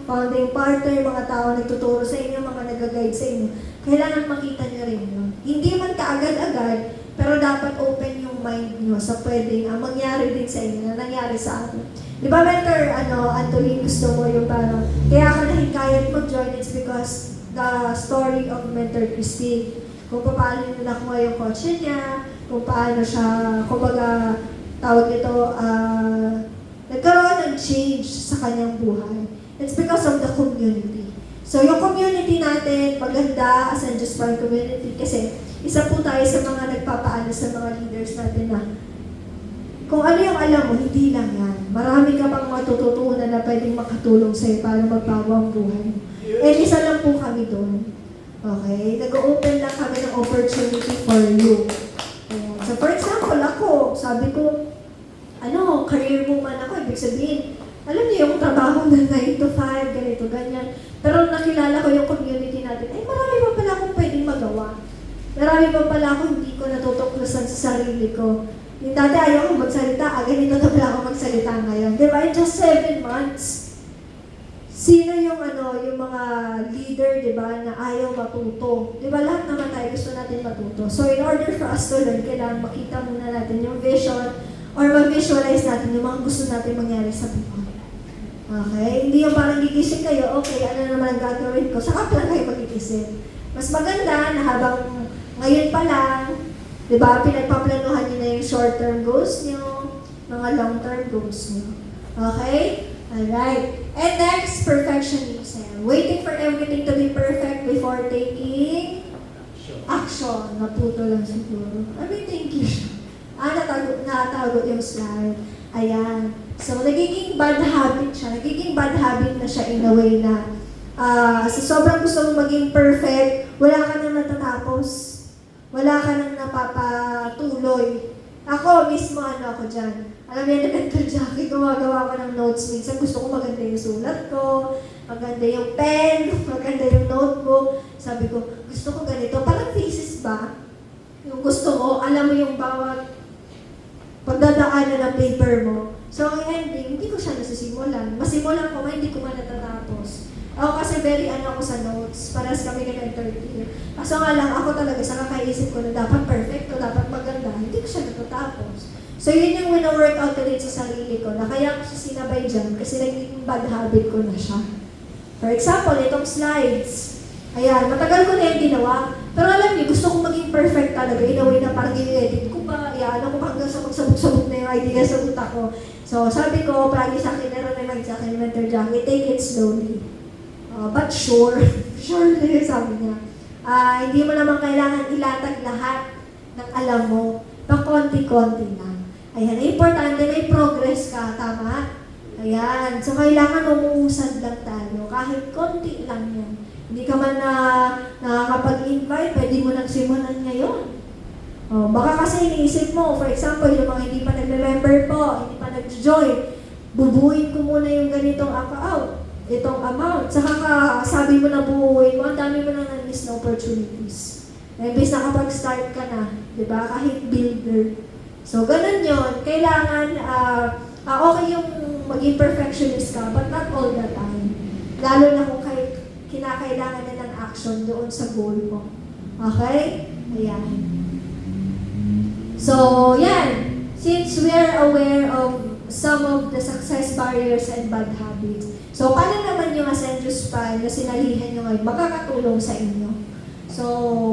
founding partner, mga tao nagtuturo sa inyo, mga nag-guide sa inyo, kailangan makita nyo rin yun. Hindi man kaagad-agad, pero dapat open yung mind nyo sa pwedeng mangyari din sa inyo na nangyari sa atin. Di ba, Mentor, Anthony, gusto mo yung parang, kaya ka nahikayat mag-join, it's because the story of Mentor Christine, kung paano nyo nakuha yung kotse niya, kung paano siya, kumbaga, tawag nito, nagkaroon ng change sa kanyang buhay. It's because of the community. So, yung community natin, maganda as a Just One community, kasi isa po tayo sa mga nagpapaano sa mga leaders natin na kung ano yung alam mo, hindi lang yan. Marami ka pang matututunan na pwedeng makatulong sa'yo para magbago ang buhay mo. And isa lang po kami doon. Okay? Nag-open lang kami ng opportunity for you. Ayan. So for example, ako, sabi ko, career woman ako, ibig sabihin, alam niyo yung trabaho na 9 to 5, ganito, ganyan. Pero nakilala ko yung community natin, marami pa pala akong pwedeng magawa. Marami pa pala ako hindi ko natutuklasan sa sarili ko. Yung dati ayaw ko magsalita, ganito na pala ako magsalita ngayon. Diba? In just 7 months, sino yung yung mga leader, diba, na ayaw matuto? Diba, lahat naman tayo gusto natin matuto. So, in order for us to learn, kailangan makita muna natin yung vision or ma-visualize natin yung mga gusto natin mangyari sa buhay. Okay? Hindi yung parang gigising kayo, okay, ano naman ang gagawin ko? Saka lang kayo magigising. Mas maganda na habang ngayon pa lang, di ba, pinagpaplanuhan niyo na yung short-term goals niyo, mga long-term goals niyo. Okay? Alright. And next, perfectionism. Waiting for everything to be perfect before taking action. Naputo lang siguro. Thank you. Natago yung slide. Ayan. So, nagiging bad habit siya. Nagiging bad habit na siya in a way na sa sobrang gusto mong maging perfect, wala ka nang natatapos. Wala ka nang napapatuloy. Ako, mismo ako dyan. Alam niyo, na mental Jackie, gumagawa ko ng notes. Minsan gusto ko maganda yung sulat ko, maganda yung pen, maganda yung notebook. Sabi ko, gusto ko ganito. Parang thesis ba? Yung gusto mo, alam mo yung bawat pagdadaanan ng paper mo. So, ang ending, hindi ko siya nasisimulan. Masimulan ko hindi ko man natatapos. Ako kasi very ako sa notes, paras kami ng entertain. Kaso nga lang, ako talaga sa kakaisip ko na dapat perfecto, dapat maganda, hindi ko siya natatapos. So, yun yung wina-workout ko din sa sarili ko, na kaya ko siya sinabay dyan kasi naging bad habit ko na siya. For example, itong slides. Ayan, matagal ko na yung ginawa. Pero alam niyo, gusto kong maging perfect talaga. In a way na parang i-edit ko pa, ko pa hanggang sa magsabog-sabog na yung idea sa utak ko. So, sabi ko, palagi sa akin, naman sa akin, Mentor Jackie, take it slowly. But sure, surely, sabi niya. Hindi mo naman kailangan ilatag lahat ng alam mo. Pakonti-konti lang. Ayan, importante, may progress ka, tama? Ayan, so kailangan umuusad lang tayo. Kahit konti lang yan. Hindi ka man nakakapag-invite, pwede mo nang simulan ngayon. Baka kasi iniisip mo, for example, yung mga hindi pa nagme-member po, hindi pa nag-join, bubuin ko muna yung ganitong itong amount. Saka sabi mo na buuin mo, ang dami mo na na-miss na opportunities. Imbes na kapag-start ka na, di ba? Kahit builder. So, ganun yun. Kailangan, okay yung maging perfectionist ka, but not all the time. Lalo na kung kinakailangan na ng action doon sa goal mo. Okay? Ayan. So, yan. Since we are aware of some of the success barriers and bad habits, so paano naman yung Ascendius Prime na sinalihan nyo ngayon makakatulong sa inyo? So,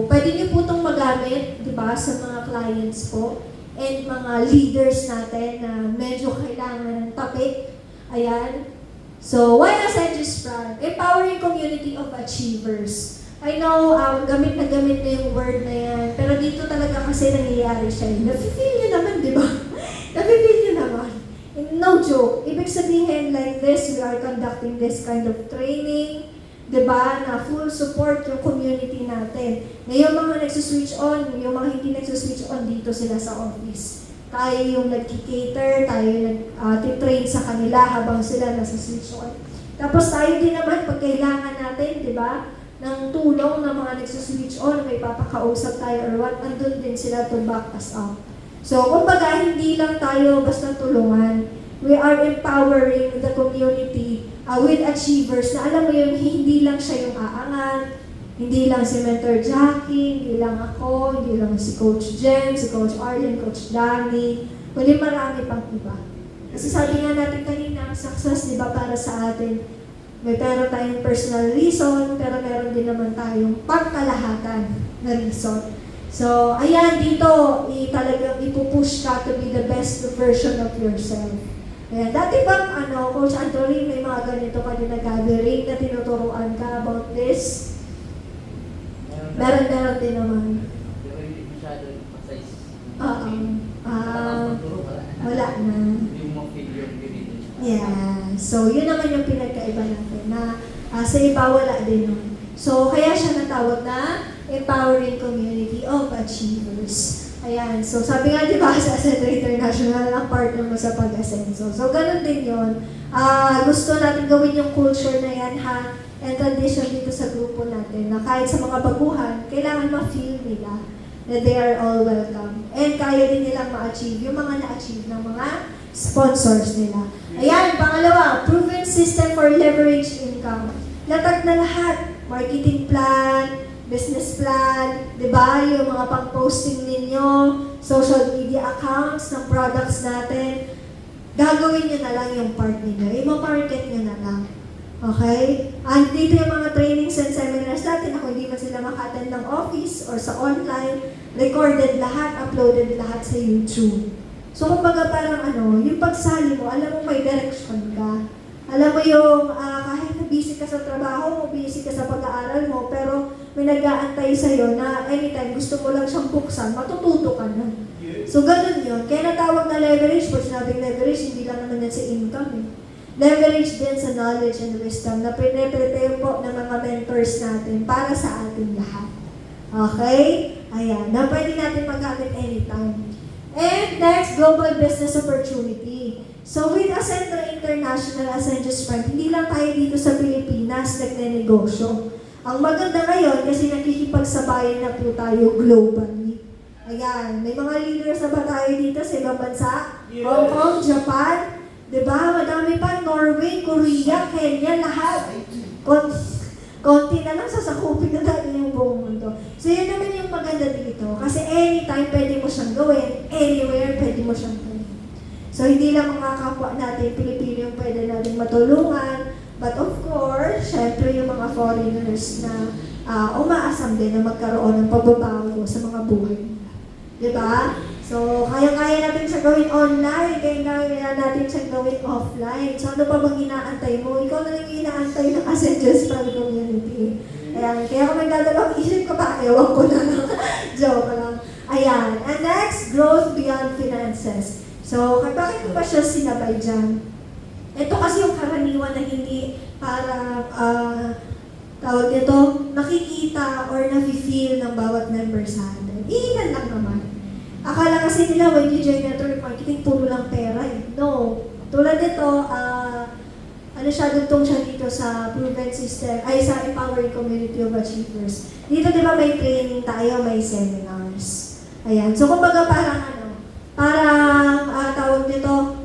pwede nyo po itong magamit, di ba, sa mga clients po and mga leaders natin na medyo kailangan ng topic. Ayan. So, why Ascendius Prime? Empowering community of achievers. I know, gamit na yung word na yan, pero dito talaga kasi nangyayari siya. Nafe-feel nyo naman, di ba? Nafe-feel nyo naman. And no joke. Ibig sabihin, like this, we are conducting this kind of training, di ba, na full support yung community natin. Ngayon mga nagsuswitch on, yung mga hindi nagsuswitch on, dito sila sa office. Tayo yung nag-cater, tayo yung nag-train sa kanila habang sila nasa switch on. Tapos tayo din naman, pag kailangan natin, di ba, ng tulong ng mga nagsuswitch on, may papakausap tayo or what, andun din sila to back us up. So, kumbaga, hindi lang tayo basta tulungan. We are empowering the community with achievers na alam mo yun, hindi lang siya yung aangat, hindi lang si Mentor Jackie, hindi lang ako, hindi lang si Coach Jen, si Coach Arlen, Coach Danny, kundi marami pang iba. Kasi sabi nga natin kanina, ang success, di ba, para sa atin, may meron tayong personal reason, pero meron din naman tayong pagkalahatan na reason. So, ayan, dito, talagang ipupush ka to be the best version of yourself. Ayan, dati bang, Coach Anthony, may mga ganito ka din na gathering na tinuturuan ka about this? Meron din naman. Pero hindi masyado emphasize. Wala na. Yung mga figure ganito. Yeah. So, yun naman yung pinagkaiba natin na sa iba wala din nun. So, kaya siya natawag na Empowering Community of Achievers. Ayan. So, sabi nga di ba sa Ascend International, ang partner mo sa pag-asenso. So, ganun din yun. Gusto natin gawin yung culture na yan, and tradition dito sa grupo natin na kahit sa mga baguhan, kailangan ma-feel nila na they are all welcome. And kaya din nilang ma-achieve yung mga na-achieve ng mga sponsors nila. Ayan, pangalawa, proven system for leverage income. Latag na lahat. Marketing plan, business plan, di ba? Yung mga pang-posting ninyo, social media accounts ng products natin. Gagawin nyo na lang yung part ninyo. I-market nyo na lang. Okay? And dito yung mga trainings and seminars natin, kung hindi man sila maka-attend ng office or sa online, recorded lahat, uploaded lahat sa YouTube. So, kumbaga parang yung pagsali mo, alam mo may direction ka. Alam mo yung kahit na busy ka sa trabaho mo, busy ka sa pag-aaral mo, pero may nag-aantay sa'yo na anytime gusto mo lang siyang buksan, matututo ka na. So, ganun yun. Kaya natawag na leverage, pag sinabing leverage, hindi lang naman yan sa income eh. Leverage din sa knowledge and wisdom na pine-prepare po ng mga mentors natin para sa ating lahat. Okay? Ayan, na pwede natin magamit anytime. And next, global business opportunity. So with Ascendra International, as I just friend, hindi lang tayo dito sa Pilipinas nagne-negosyo. Ang maganda ngayon kasi nakikipagsabayan na po tayo globally. Ayan, may mga leaders na ba tayo dito sa ibang bansa? Hong Kong, Japan, diba? Madami pa, Norway, Korea, Kenya, lahat. Konti na lang, sasakupin na natin yung buong mundo. So yun naman yung maganda dito. Kasi anytime pwede mo siyang gawin, anywhere pwede mo siyang gawin. So hindi lang mga kapwa natin, Pilipino yung pwede natin matulungan. But of course, syempre yung mga foreigners na umaasam din na magkaroon ng pagbabago sa mga buhay nila. Diba? So, kaya-kaya natin siya gawin online, kaya natin siya gawin offline. So, ano pa bang inaantay mo? Ikaw na lang yung inaantay ng Ascenders from Community. Ayan, kaya kung may dadalawang isip ka pa, ewan ko na lang. Joke lang. Ayan. And next, growth beyond finances. So, bakit ko pa siya sinabay dyan? Ito kasi yung karaniwan na hindi para, tawag nito, nakikita or nafe-feel ng bawat member sa atin. Ilan lang naman. Akala kasi nila when you join network marketing, puro lang pera eh. No. Tulad nito, dugtong siya dito sa proven system, ay sa empowering community of achievers. Dito di ba may training tayo, may seminars. Ayan. So kumbaga parang tawag nito,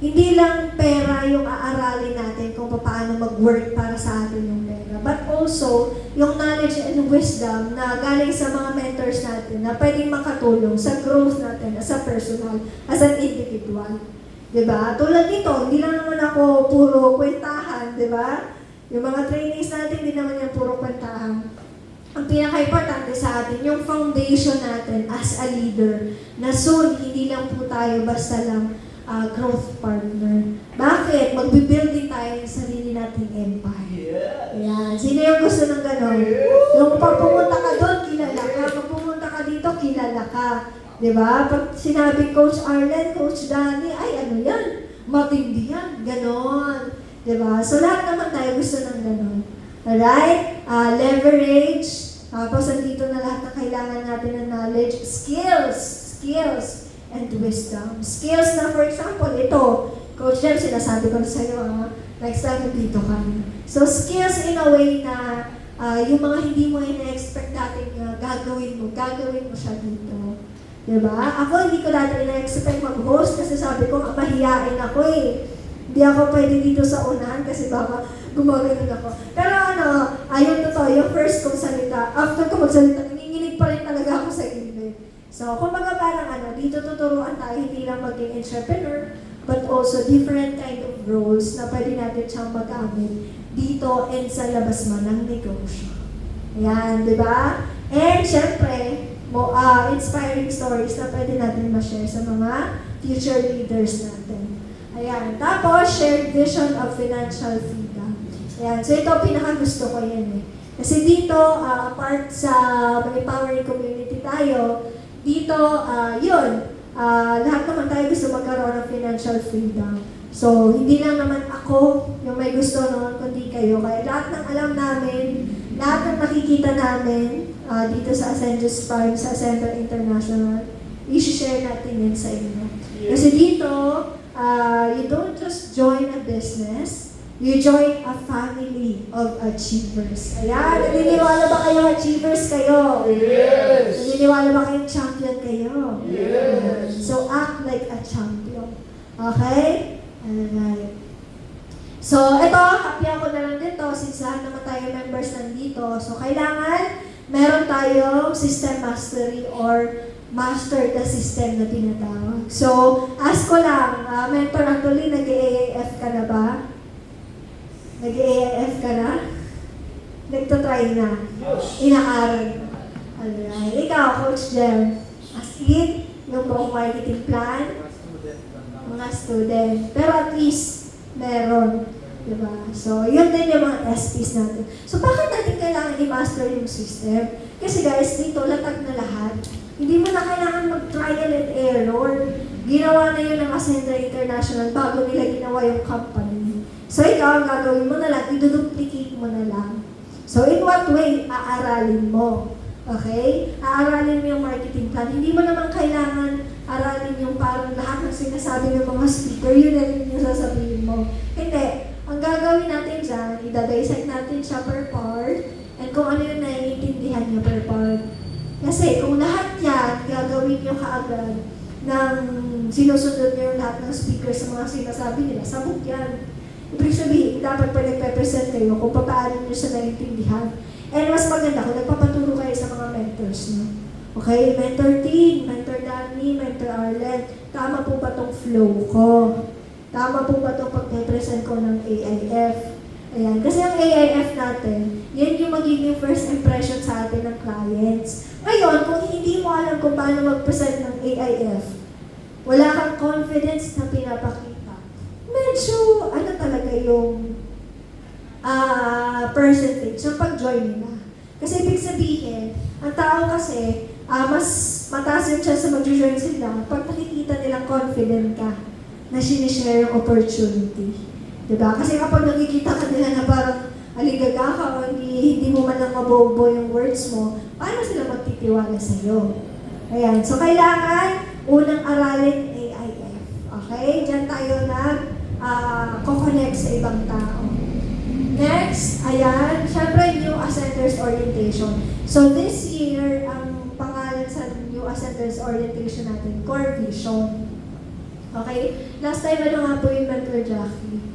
hindi lang pera yung aaralin natin kung paano mag-work para sa atin yung pera. But also, yung knowledge and wisdom na galing sa mga mentors natin na pwedeng makatulong sa growth natin as a personal, as an individual. Diba? Tulad nito, hindi lang naman ako puro kwentahan, diba? Yung mga trainings natin, hindi naman yan puro kwentahan. Ang pinaka-importante sa atin, yung foundation natin as a leader, na soon, hindi lang po tayo basta lang growth partner. Bakit? Magbibuilding tayo ng sarili nating empire. Ayan. Sino yung gusto ng gano'n? Yung pag pumunta ka doon, kilala ka. Pag pumunta ka dito, kilala ka. Diba? Pag sinabi Coach Arlen, Coach Danny, ay ano yan? Matindi yan. Ganon. Diba? So lahat naman tayo gusto ng ganon. Alright? Leverage. Tapos andito na lahat na kailangan natin ng knowledge. Skills. And wisdom. Skills na, for example, ito, Coach Jem, sinasabi ko na sa'yo, next time dito ka. So, skills in a way na yung mga hindi mo ina-expect natin gagawin mo siya dito. Diba? Ako, hindi ko dati ina-expect mag-host kasi sabi ko, mahihain ako eh. Hindi ako pwede dito sa unahan kasi baka gumagano'n ako. Pero ayun totoo, yung first kong salita, after ko magsalita, nanginginig pa rin talaga ako sa inyo. So, kumbaga parang dito tuturuan tayo hindi lang maging entrepreneur, but also different kind of roles na pwede natin siyang magamit dito and sa labas man ng negosyo. Ayan, di ba? And syempre, inspiring stories na pwede natin ma-share sa mga future leaders natin. Ayan. Tapos, shared vision of financial freedom. Ayan. So, ito, pinaka-gusto ko yan eh. Kasi dito, apart sa empowering community tayo, dito, lahat naman tayo gusto magkaroon ng financial freedom. So, hindi lang naman ako yung may gusto noon, kundi kayo. Kaya lahat ng alam namin, lahat ng nakikita namin dito sa Ascendus Farm, sa Ascendra International, i-share natin yun sa inyo. Kasi dito, you don't just join a business, you join a family of achievers. Ayan, naniniwala ba kayo achievers kayo? Yes! Naniniwala ba kayong champion kayo? Yes! So, act like a champion. Okay? Alright. So, ito, happy ako na lang dito since lahat naman tayo members nandito. So, kailangan meron tayong system mastery or master the system na tinatawag. So, ask ko lang, Mentor Anthony, nag-AAF ka na ba? Nag-AAF ka na? Nagtatry na? Inaaral na? Alright. Ikaw, Coach Jem, as in, yung buong marketing plan, mga student. Pero at least, meron. Diba? So, yun din yung mga SPs natin. So, bakit natin kailangan i-master yung system? Kasi guys, dito, latag na lahat. Hindi mo na kailangan mag-trial and error. Ginawa na yun ng Ascendra International bago nila ginawa yung company. So, ikaw, ang gagawin mo na lang, iduduplicate mo na lang. So, in what way? Aaralin mo. Okay? Aaralin mo yung marketing plan. Hindi mo naman kailangan aralin yung parang lahat ng sinasabi ng mga speaker, yun na rin yung sasabihin mo. Hindi. Ang gagawin natin dyan, i-dissect natin siya per part, and kung ano yung naiintindihan niyo per part. Kasi kung lahat yan, gagawin niyo kaagad ng sinusunod niyo yung lahat ng speaker sa mga sinasabi nila, sabog yan. Ibig sabihin, dapat pa nagpe-present kayo kung paano niyo siya naiintindihan. And mas maganda kung nagpapaturo kayo sa mga mentors niyo. Okay, mentor Tin, mentor Danny, mentor Arlen, tama po ba tong flow ko? Tama po ba itong pag-present ko ng AIF? Ayan. Kasi ang AIF natin, yan yung magiging first impression sa atin ng clients. Ngayon, kung hindi mo alam kung paano mag-present ng AIF, wala kang confidence na pinapakita, medyo, ano talaga yung percentage ng pag-join nila. Kasi ibig sabihin, ang tao kasi, mas mataas yun siya sa mag-join sila pag nakikita nilang confident ka na sinishare yung opportunity. Diba? Kasi kapag nakikita ka nila na parang aligaga ka o hindi mo man lang mabobo yung words mo, paano sila magtitiwala sa'yo? Ayan. So, kailangan unang aralin AIF. Okay? Diyan tayo nag-connect sa ibang tao. Next, ayan. Siyempre, New Ascenders Orientation. So, this year, ang pangalan sa New Ascenders Orientation natin, Core Vision. Okay? Last time, ano nga po yung mentor Jackie?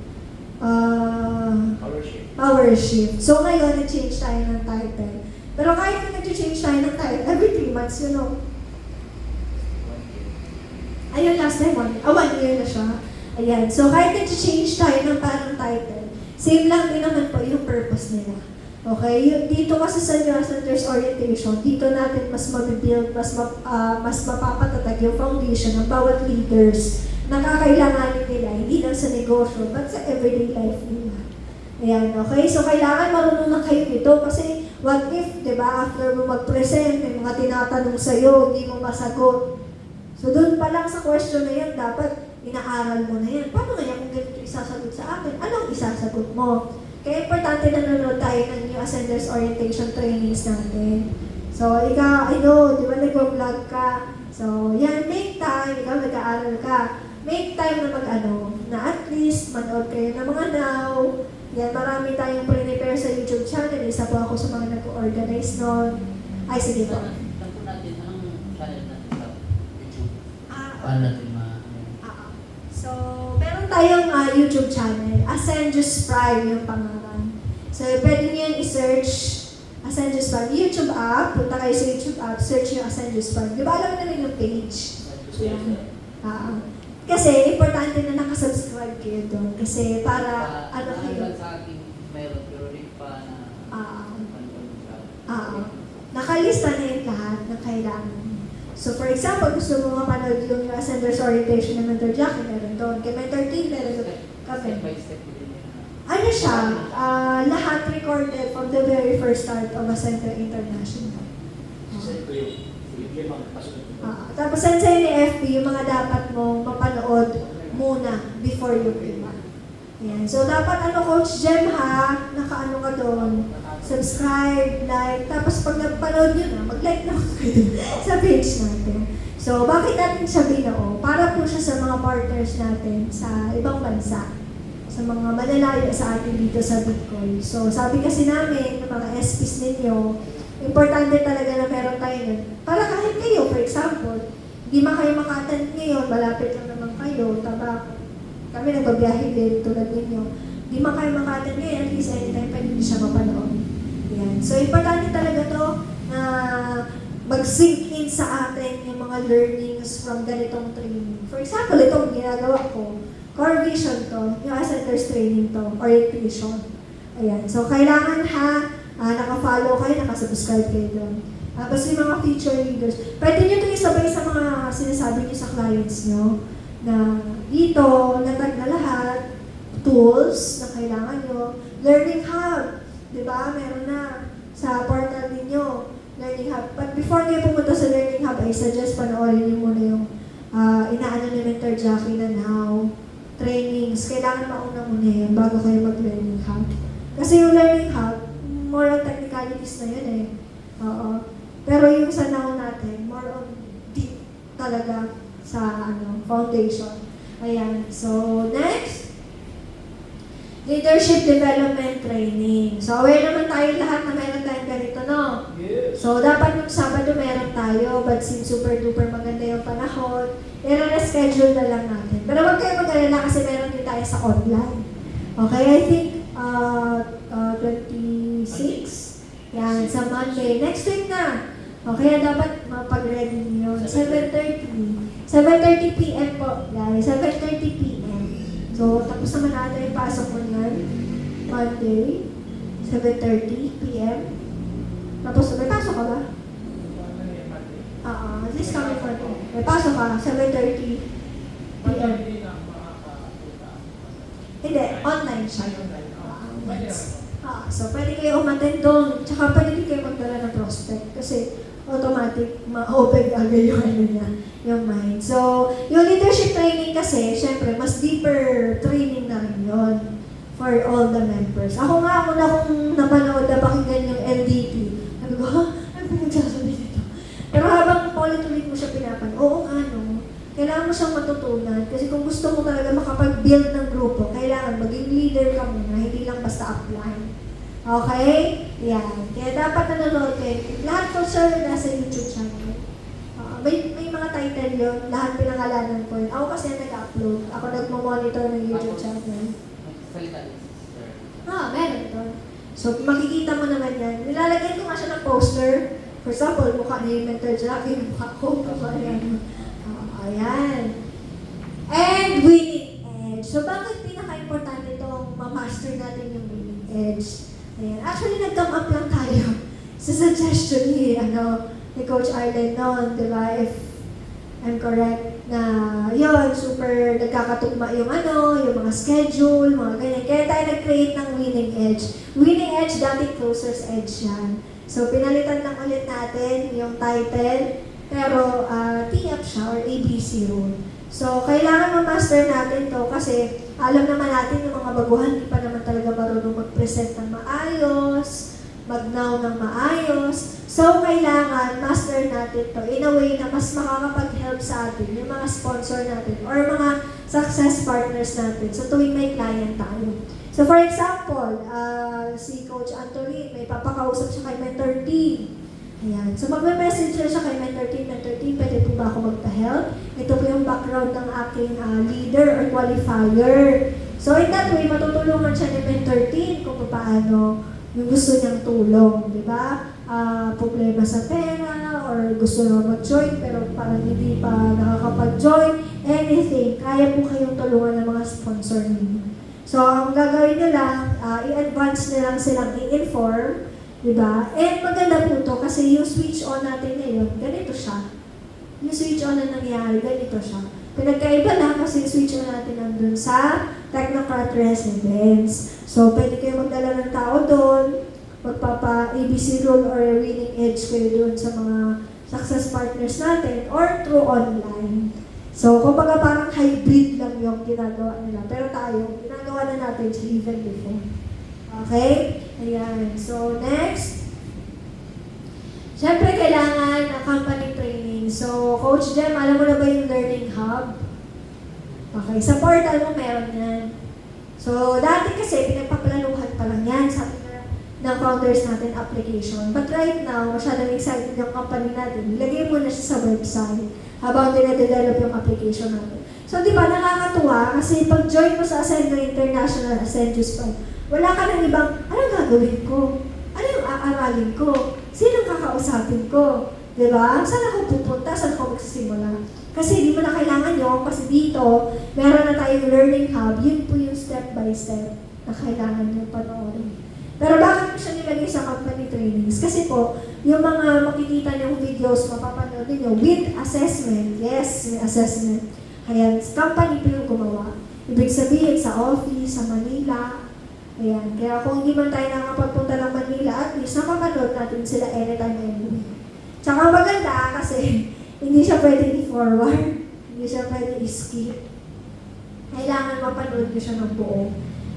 Power Shift. So ngayon, nag-change tayo ng title. Pero kahit na nag-change tayo ng title, every 3 months, you know. Ayun, last time, 1 year na siya. Ayan. So kahit nag-change tayo ng parang title, same lang din naman po yung purpose nila. Okay? Dito kasi sa New Ascenders Orientation, dito natin mas mabibuild, mas mapapatatag yung foundation ng bawat leaders na kakailanganin nila, hindi lang sa negosyo, but sa everyday life nila. Ayan, okay? So, kailangan marunong na kayo dito kasi what if, di ba, after mo mag-present, may mga tinatanong sa'yo, hindi mo masagot. So, doon pa lang sa question na yan, dapat inaaral mo na yan. Paano nga yan kung ganito isasagot sa akin? Anong isasagot mo? Kaya importante na nanonood tayo ng New Ascenders Orientation trainings natin. So, ikaw, I know, di ba, nag-vlog ka. So, yan, make time, ikaw nag-aaral ka. Make time na na at least manood kayo ng mga now. Yan, marami tayong prepare sa YouTube channel. Isa po ako sa mga nag-organize noon. Ay, sige po. Tanto natin, anong channel natin sa YouTube? Paano natin So, meron tayong YouTube channel. Ascendius Prime yung pangalan. So, pwede niyo yan i-search Ascendius Prime. YouTube app. Punta kayo sa YouTube app. Search yung Ascendius Prime. Di ba alam na rin yung page? Yan. Kasi, importante na nakasubscribe kayo doon. Kasi, para, kayo. Sa akin, mayroon pero rin pa na nakalista na yung lahat na kailangan. So, for example, gusto mo mapanood yung Ascenders Orientation ng Mentor Jackie, meron doon. Kay Mentor Team, meron doon. Step by step din yun. Ano siya? Lahat recorded from the very first start of Ascender International. Tapos saan sa'yo ni FB yung mga dapat mong mapanood muna before yung iba. Ayan. So, dapat Coach Jem ha, nakaano ka doon, subscribe, like, tapos pag napanood nyo na, mag-like na kayo sa page natin. So, bakit natin siya binuo? Para po siya sa mga partners natin sa ibang bansa, sa mga malalayo sa atin dito sa Bitcoin. So, sabi kasi namin, ng mga SPs ninyo, importante talaga na meron tayo nun. Para kahit kayo, for example, hindi man kayo maka-attend ngayon, malapit lang naman kayo, kami nagbabiyahe din tulad ninyo. Hindi man kayo maka-attend ngayon, at least anytime pwede nyo siya mapanood. Yan. So, importante talaga to na mag-sink in sa atin yung mga learnings from ganitong training. For example, itong ginagawa ko, Core Vision to, yung Ascenders training to, orientation. Ayan. So, kailangan naka-follow kayo, naka-subscribe kayo doon. Tapos yung mga feature leaders, pwede nyo ito isabay sa mga sinasabi nyo sa clients nyo. na dito, natag na lahat, tools na kailangan nyo, learning hub, di ba? Meron na sa portal ninyo, learning hub. But before kayo pumunta sa learning hub, I suggest panoorin nyo muna yung inaano ni Mentor Jackie na now, trainings. Kailangan mauna muna yun bago kayo mag-learning hub. Kasi yung learning hub, more on technicalities na yun eh. Oo. Pero yung sa now natin, more on deep talaga sa foundation. Ayan. So, next. Leadership Development Training. So, aware naman tayo lahat na meron tayong ganito, no? Yes. So, dapat yung Sabado meron tayo, but since super duper maganda yung panahon, i-reschedule na lang natin. Pero wag kayo mag-alala kasi meron din tayo sa online. Okay, I think 26. Yan, sa Monday. Next week na. Okay, dapat mapag-ready niyo. 7:30 p.m. po, guys. 7:30 p.m. So, tapos naman natin yung pasok mo yan. Monday, 7:30 p.m. Tapos, may pasok ka ba? At least kami for it. May pasok ka, 7:30 p.m. Hindi, online siya. So, pwede kayo umattend doon. Tsaka pwede din kayo magdala ng prospect. Kasi automatic, ma-open agad yung yung mind. So, yung leadership training kasi, syempre, mas deeper training na rin yun for all the members. Ako nga, una kong napanood na pakinggan yung LDP. Sabi ko, ha? Ano ba nagsasabi dito? Pero habang ulit-ulit mo siya pinapanood, oo nga, no? Kailangan mo siyang matutunan. Kasi kung gusto mo talaga makapag-build ng grupo, kailangan maging leader ka muna, hindi lang basta upline. Okay? Yan. Kaya dapat nanonood kayo. Lahat po, sir, nasa YouTube channel. May mga title yun. Lahat pinangalanan ko yun. Ako kasi nag-upload. Ako nagmo-monitor ng YouTube channel. Meron ito. So, makikita mo naman yan. Nilalagyan ko nga siya ng poster. For example, mukha ni Mentor Jackie, mukha ko, mukha yan. Ayan. And winning edge. So, bakit pinaka-importante itong ma-master natin yung winning edge? Ayan. Actually, nag-come up lang tayo sa suggestion ni Coach Arlen noon, di ba? If I'm correct, na yun, super nagkakatugma yung yung mga schedule, mga ganyan. Kaya tayo nag-create ng winning edge. Winning edge, dati closer's edge yan. So, pinalitan lang ulit natin yung title, pero tee up siya or ABC rule. So, kailangan ma-master natin to kasi alam naman natin yung mga baguhan, hindi pa naman talaga marunong mag-present ng maayos, mag-now ng maayos. So, kailangan master natin to in a way na mas makakapag-help sa atin yung mga sponsor natin or mga success partners natin sa tuwing may client tayo. So, for example, si Coach Anthony, may papakausap siya kay Mentor Team. Ayan. So, magme-message siya kay Mentor Team, pwede po ba ako magpa-help? Ito po yung background ng aking leader or qualifier. So, in that way, matutulungan siya ni Mentor Team kung paano yung gusto niyang tulong, di ba? Problema sa pera, or gusto na mag-join pero parang hindi pa nakakapag-join, anything, kaya po kayong tulungan ng mga sponsor ninyo. So, ang gagawin nyo lang, i-advance na lang silang i-inform, di ba? And maganda po ito kasi yung switch on natin ngayon, ganito siya. Yung switch on na nangyari, ganito siya. Pinagkaiba lang kasi yung switch on natin nandun sa Technocrat Residence. So, pwede kayo magdala ng tao doon, magpapa-ABC rule or winning edge kayo doon sa mga success partners natin or through online. So, kumbaga parang hybrid lang yung ginagawa nila. Pero tayo, ginagawa na natin sa even before. Okay? Ayan. So, next. Siyempre, kailangan ng company training. So, Coach Jem, alam mo na ba yung Learning Hub? Okay. Sa portal mo, meron yan. So, dati kasi, pinagpaplanuhan pa lang yan sa ng founders natin application. But right now, masyadong excited yung company natin. Ilagay mo na siya sa website habang dine-develop yung application natin. So, di ba, nakakatuwa kasi pag-join mo sa Ascendo International Ascendius Fund, wala ka ng ibang, anong gagawin ko? Ano yung aaralin ko? Sinong kakausapin ko? Di ba? Saan ako pupunta? Saan ako magsisimula? Kasi di mo na kailangan yun kasi dito, meron na tayong learning hub. Yun po yung step by step na kailangan nyo panoorin. Pero bakit mo siya nilagay sa company trainings? Kasi po, yung mga makikita niyong videos, mapapanood niyo with assessment. Yes, may assessment. Ayan, company po yung gumawa. Ibig sabihin sa office, sa Manila. Ayan, kaya kung hindi man tayo nakapagpunta ng Manila, at least napapanood natin sila anytime, anywhere. Tsaka maganda kasi hindi siya pwede i-forward, hindi siya pwede i-skip. Kailangan mapanood nyo siya ng buo.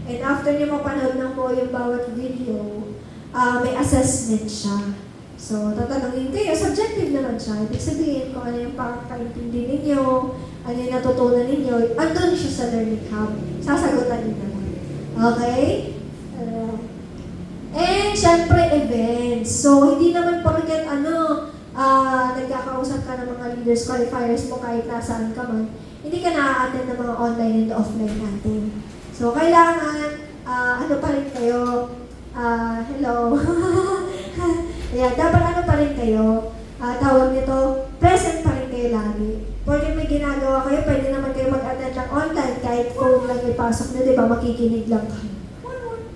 And after nyo mapanood ng buo yung bawat video, may assessment siya. So, tatanungin kayo, subjective naman siya. Ibig sabihin kung ano yung pagkakaintindi ninyo, ano yung natutunan ninyo, andun siya sa Learning Hub. Sasagutan niyo naman. Okay? And, syempre, events. So, hindi naman porket nagkakausap ka ng mga leaders, qualifiers mo kahit nasaan ka man, hindi ka na-attend ng mga online and offline natin. So, kailangan, pa rin kayo, hello. Ayan, dapat pa rin kayo, tawag nito, present pa rin kayo lagi. Porque may ginagawa kayo, pwede naman kayo mag-attend ng online kahit phone lang ipasok nyo, di ba, makikinig lang kayo.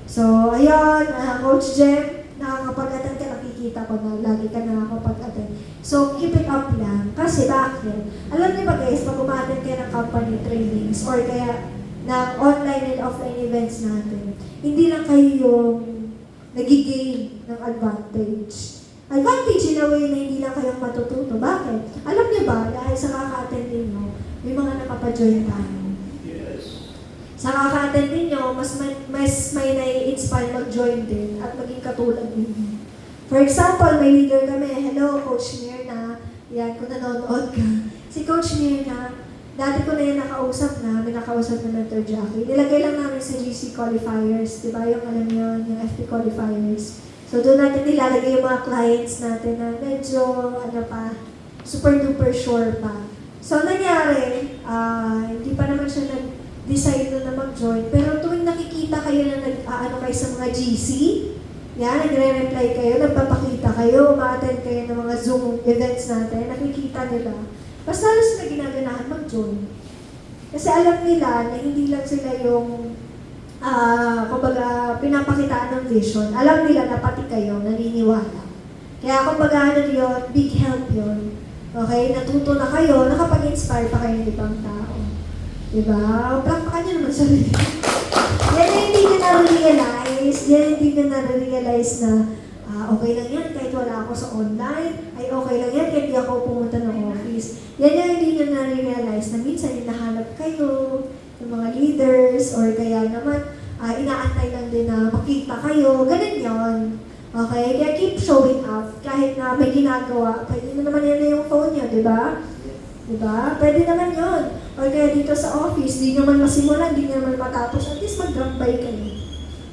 So, ayun, Coach Jem, nakakapag-attend ka, nakikita ko na lagi ka nakakapag-attend. So, keep it up lang. Kasi bakit? Alam niyo ba guys, pag umattend kayo ng company trainings or kaya ng online and offline events natin, hindi lang kayo yung nag-gain ng advantage. Advantage in a way na hindi lang kayong matututo. Bakit? Alam niyo ba, dahil sa kaka-attend ninyo, may mga nakapa-join tayo. Sa kaka-attend ninyo, mas may nai-inspire mag-join din at maging katulad ninyo. For example, may leader kami, hello, Coach Mirna. Yan, kung nanonood ka. Si Coach Mirna, dati ko na yan nakausap na Mentor Jackie. Nilagay lang namin sa GC qualifiers, di ba? Yung alam yun, yung FP qualifiers. So doon natin nilalagay yung mga clients natin na medyo, super duper sure pa. So nangyari, hindi pa naman siya nag-decide na mag-join. Pero tuwing nakikita kayo na kayo sa mga GC, yan, nagre-reply kayo, nagpapakita kayo, ma-attend kayo ng mga Zoom events natin, nakikita nila. Mas lalo sila ginaganahan mag-join. Kasi alam nila na hindi lang sila yung, pinapakitaan ng vision. Alam nila na pati kayo naniniwala. Kaya yun, big help yun. Okay? Natuto na kayo, nakapag-inspire pa kayo ng ibang tao. Diba? Plakpakan nyo naman sa video. Yan yung hindi nyo na-realize na okay lang yan kahit wala ako sa online, ay okay lang yan kahit di ako pumunta ng office. Yan yung hindi nyo na-realize na minsan hinahanap kayo, yung mga leaders, or kaya naman inaantay lang din na makita kayo, ganun yun. Okay? Kaya keep showing up kahit na may ginagawa. Pwede na naman yan yung phone nyo, di ba? Diba? Pwede naman yun. Or kaya dito sa office, di naman masimulan, di naman matapos, at least mag-drop-by kayo.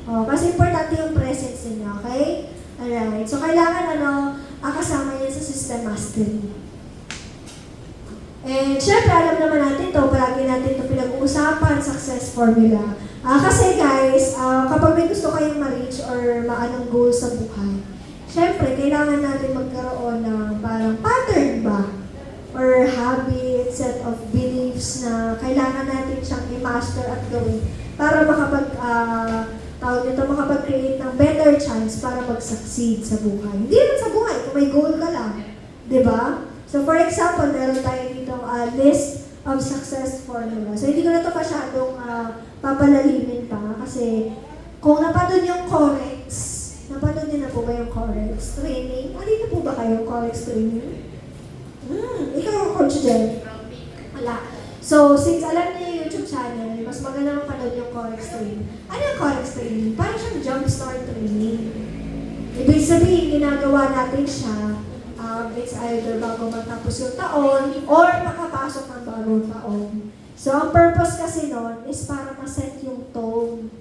Kasi importante yung presence niyo, okay? Alright. So, kailangan kasama yan sa system mastery. And syempre, alam naman natin to, palagi natin ito pinag-uusapan, success formula. Kasi guys, kapag may gusto kayong ma-reach or maanong goal sa buhay, syempre, kailangan natin magkaroon ng parang pattern ba? Or habit, set of beliefs na kailangan natin siyang i-master at gawin para makapag-create ng better chance para mag-succeed sa buhay. Hindi naman sa buhay, kung may goal ka lang. Diba? So for example, meron tayo dito list of success formula. So hindi ko na ito masyadong papalalimin pa kasi kung napanood yung COREX, napanood niyo na po ba yung COREX training? Dito po ba kayo COREX training? Ikaw, Coach Jen? Wala. So, since alam niyo yung YouTube channel, mas maganda mapanood yung COREX training. Ano yung COREX training? Parang siyang jumpstart training. Ibig sabihin, ginagawa natin siya, it's either bago matapos yung taon, or makapasok ng bagong taon. So, ang purpose kasi nun is para ma-set yung tone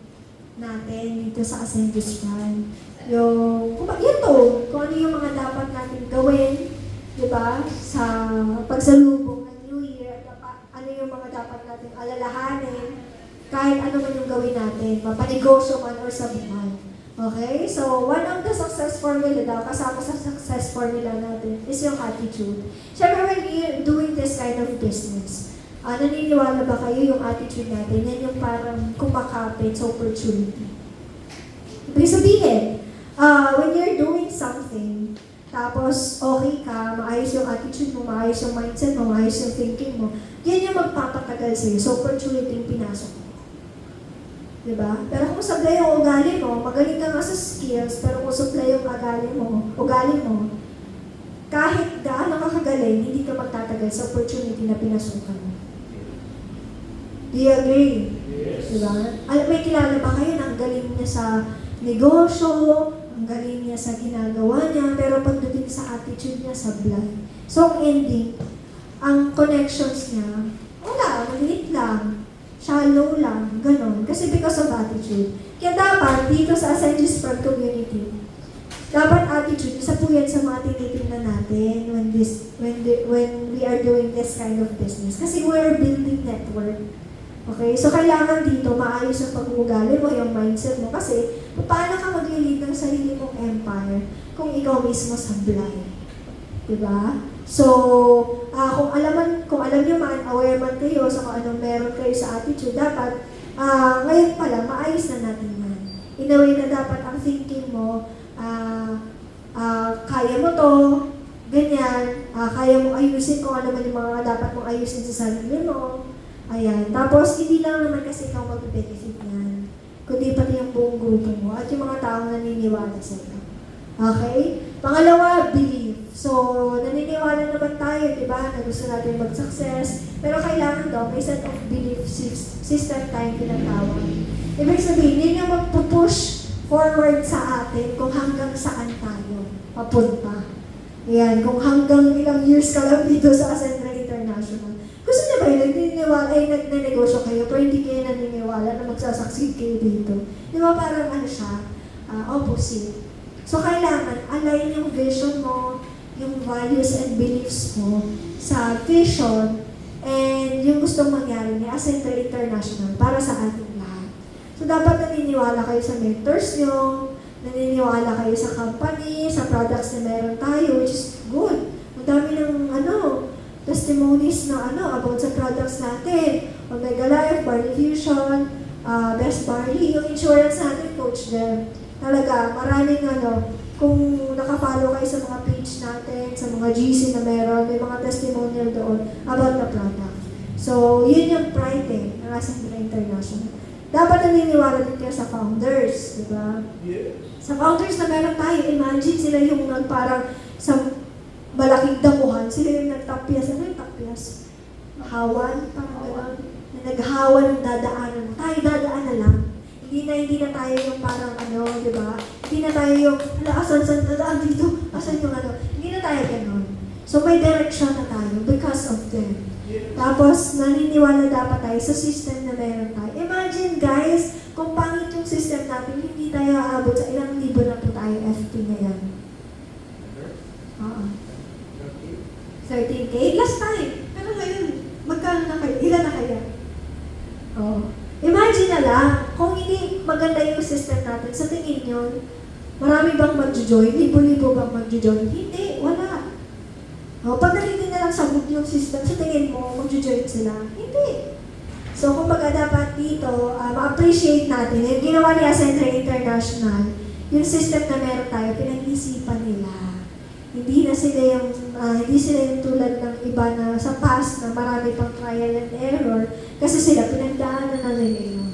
natin dito sa Ascendus Run. Yung tone, kung ano yung mga dapat natin gawin, diba? Sa pagsalubong ng New Year, ano yung mga dapat natin alalahanin, kahit ano man yung gawin natin, mapanegosyo man or sa buhay. Okay? So, one of the success formula daw, kasama sa success formula natin, is yung attitude. Siyempre, when you're doing this kind of business, naniniwala ba kayo yung attitude natin? Yan yung parang kumakapit sa opportunity. Ibig sabihin, when you're doing something, tapos okay ka, maayos yung attitude mo, maayos yung mindset mo, maayos yung thinking mo, yan yung magpapatagal sa'yo. So, opportunity yung pinasok mo. Diba? Pero kung sablay yung ugali mo, magaling ka nga sa skills, pero kung sablay yung ugali mo, kahit gaano ka kagaling, hindi ka magtatagal sa opportunity na pinasukan mo. Do you agree? Yes. Diba? May kilala ba kayo na ang galing niya sa negosyo, ang galing niya sa ginagawa niya, pero pagdating sa attitude niya, sablay. So, ang ending, ang connections niya, wala, maliit lang, shallow lang, ganon. Kasi because of attitude. Kaya dapat, dito sa Ascension Spark Community, dapat attitude, isa po yan sa mga tinitingnan natin when we are doing this kind of business. Kasi we're building network. Okay? So, kailangan dito maayos ang pag-uugali mo, yung mindset mo. Kasi, paano ka mag-lead ng sarili mong empire kung ikaw mismo sablay? Diba? So, kung alam nyo man, aware man kayo sa kung anong meron kayo sa attitude, dapat, ngayon pala, maayos na natin yan. In a way na dapat ang thinking mo, kaya mo to, ganyan, kaya mo ayusin kung ano man yung mga dapat mong ayusin sa sarili mo. Ayan. Tapos, hindi lang naman kasi ikaw mag-benefit yan, kundi pati yung buong grupo mo at yung mga taong naniniwala sa iyo. Okay? Pangalawa, believe. So, naniniwala naman tayo, di ba, na gusto natin mag-success, pero kailangan daw may set of belief system tayong tinatawag. Ibig sabihin, yun yung magpupush forward sa atin kung hanggang saan tayo papunta. Ayan, kung hanggang ilang years ka lang dito sa Ascendra International. Gusto niyo ba yun, nagnenegosyo kayo, pero hindi kayo naniniwala na magsasucceed kayo dito. Di ba parang ano siya, opposite. So kailangan, align yung vision mo, yung values and beliefs mo sa vision and yung gustong mangyari ni Ascendra International para sa ating lahat. So dapat naniniwala kayo sa mentors nyo, naniniwala kayo sa company, sa products na meron tayo, which is good. Ang dami ng testimonies na about sa products natin. Omega Life, Barley Fusion, Best Barley, yung insurance natin, Coach Dem. Talaga, maraming kung nakafollow kayo sa mga page natin, sa mga GC na meron, may mga testimonial doon about the product. So, yun yung pride ng Ascendra International. Dapat naniniwala din kayo sa founders, di ba? Yes. Sa founders na meron tayo, imagine sila yung parang sa malaking damuhan, sila yung nagtapyas. Ano yung tapyas? Hawan? Parang gano'n. Na naghawan ng dadaanan. Tayo dadaan na lang. Hindi na tayo yung parang di ba? Hindi na tayo yung, asan dadaan dito? Asan yung Hindi na tayo gano'n. So may direction na tayo because of them. Tapos, naniniwala dapat tayo sa system na meron tayo. Imagine guys, kung pangit yung system natin, hindi tayo aabot sa ilang libo na po tayo FP ngayon. 13K? Last time. Pero ngayon, magkano na kayo? Ilan na kaya? Imagine na lang, kung hindi maganda yung system natin, sa tingin nyo, marami bang mag-join? Libo-libo bang mag-join? Hindi, wala. Pag naliti na lang sa mood yung system, sa tingin mo, mag-join sila? Hindi. So, kumbaga dapat dito, ma-appreciate natin. Yung ginawa ni Ascendra International, yung system na meron tayo, pinag-isipan nila. Hindi sila yung tulad ng iba na sa past na marami pang trial and error kasi sila pinagdaanan na nila yun.